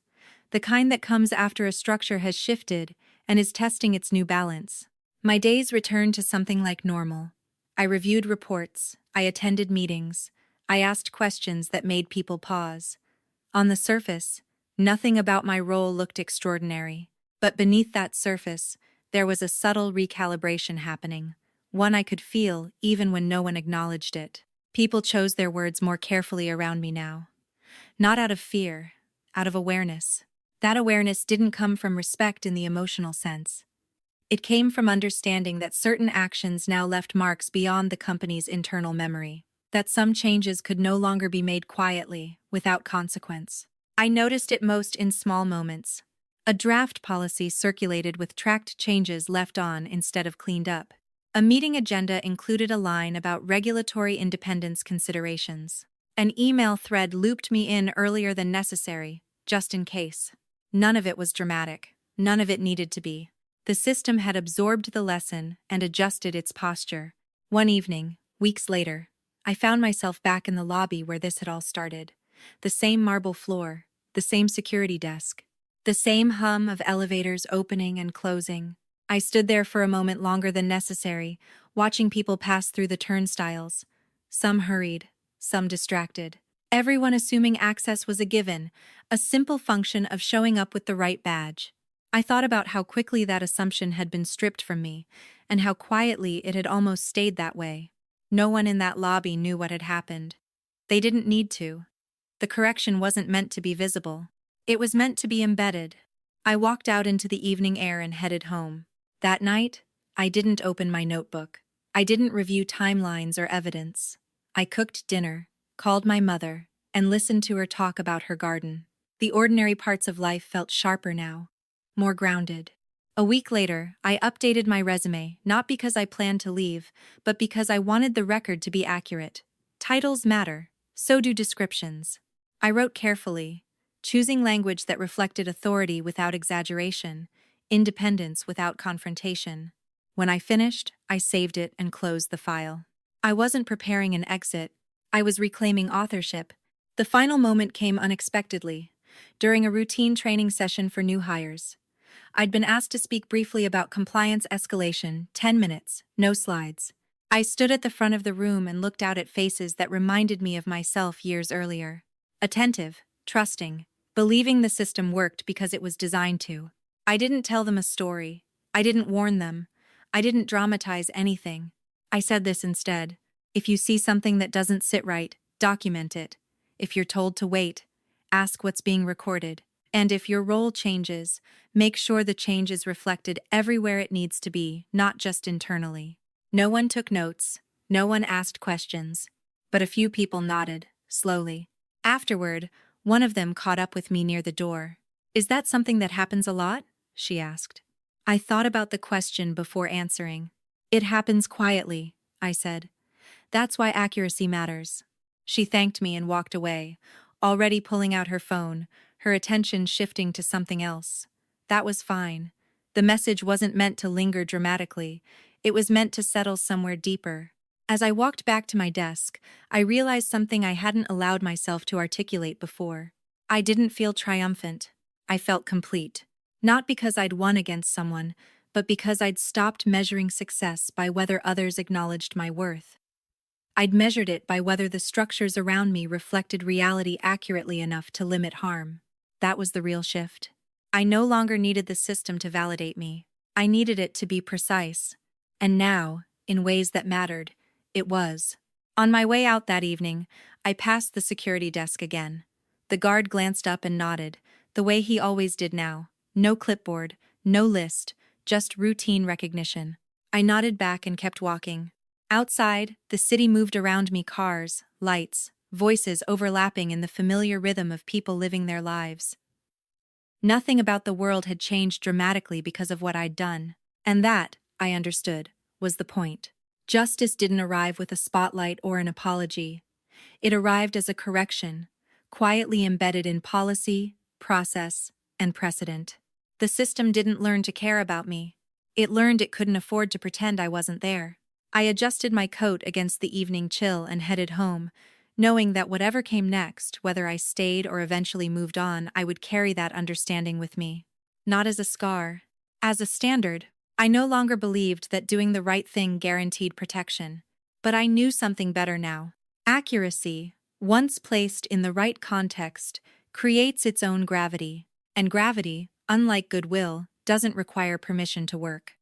The kind that comes after a structure has shifted and is testing its new balance. My days returned to something like normal. I reviewed reports. I attended meetings. I asked questions that made people pause. On the surface, nothing about my role looked extraordinary. But beneath that surface, there was a subtle recalibration happening, one I could feel even when no one acknowledged it. People chose their words more carefully around me now. Not out of fear, out of awareness. That awareness didn't come from respect in the emotional sense. It came from understanding that certain actions now left marks beyond the company's internal memory, that some changes could no longer be made quietly, without consequence. I noticed it most in small moments. A draft policy circulated with tracked changes left on instead of cleaned up. A meeting agenda included a line about regulatory independence considerations. An email thread looped me in earlier than necessary, just in case. None of it was dramatic. None of it needed to be. The system had absorbed the lesson and adjusted its posture. One evening, weeks later, I found myself back in the lobby where this had all started. The same marble floor, the same security desk, the same hum of elevators opening and closing. I stood there for a moment longer than necessary, watching people pass through the turnstiles. Some hurried, some distracted. Everyone assuming access was a given, a simple function of showing up with the right badge. I thought about how quickly that assumption had been stripped from me, and how quietly it had almost stayed that way. No one in that lobby knew what had happened. They didn't need to. The correction wasn't meant to be visible. It was meant to be embedded. I walked out into the evening air and headed home. That night, I didn't open my notebook. I didn't review timelines or evidence. I cooked dinner, called my mother, and listened to her talk about her garden. The ordinary parts of life felt sharper now, more grounded. A week later, I updated my resume, not because I planned to leave, but because I wanted the record to be accurate. Titles matter, so do descriptions. I wrote carefully, choosing language that reflected authority without exaggeration, independence without confrontation. When I finished, I saved it and closed the file. I wasn't preparing an exit. I was reclaiming authorship. The final moment came unexpectedly, during a routine training session for new hires. I'd been asked to speak briefly about compliance escalation, 10 minutes, no slides. I stood at the front of the room and looked out at faces that reminded me of myself years earlier. Attentive, trusting, believing the system worked because it was designed to. I didn't tell them a story. I didn't warn them. I didn't dramatize anything. I said this instead. If you see something that doesn't sit right, document it. If you're told to wait, ask what's being recorded. And if your role changes, make sure the change is reflected everywhere it needs to be, not just internally. No one took notes. No one asked questions. But a few people nodded, slowly. Afterward, one of them caught up with me near the door. "Is that something that happens a lot?" she asked. I thought about the question before answering. It happens quietly, I said. That's why accuracy matters. She thanked me and walked away, already pulling out her phone, her attention shifting to something else. That was fine. The message wasn't meant to linger dramatically. It was meant to settle somewhere deeper. As I walked back to my desk, I realized something I hadn't allowed myself to articulate before. I didn't feel triumphant. I felt complete. Not because I'd won against someone, but because I'd stopped measuring success by whether others acknowledged my worth. I'd measured it by whether the structures around me reflected reality accurately enough to limit harm. That was the real shift. I no longer needed the system to validate me. I needed it to be precise. And now, in ways that mattered, it was. On my way out that evening, I passed the security desk again. The guard glanced up and nodded, the way he always did now. No clipboard, no list, just routine recognition. I nodded back and kept walking. Outside, the city moved around me, cars, lights, voices overlapping in the familiar rhythm of people living their lives. Nothing about the world had changed dramatically because of what I'd done. And that, I understood, was the point. Justice didn't arrive with a spotlight or an apology. It arrived as a correction, quietly embedded in policy, process, and precedent. The system didn't learn to care about me. It learned it couldn't afford to pretend I wasn't there. I adjusted my coat against the evening chill and headed home, knowing that whatever came next, whether I stayed or eventually moved on, I would carry that understanding with me. Not as a scar, as a standard. I no longer believed that doing the right thing guaranteed protection. But I knew something better now. Accuracy, once placed in the right context, creates its own gravity. And gravity, unlike goodwill, doesn't require permission to work.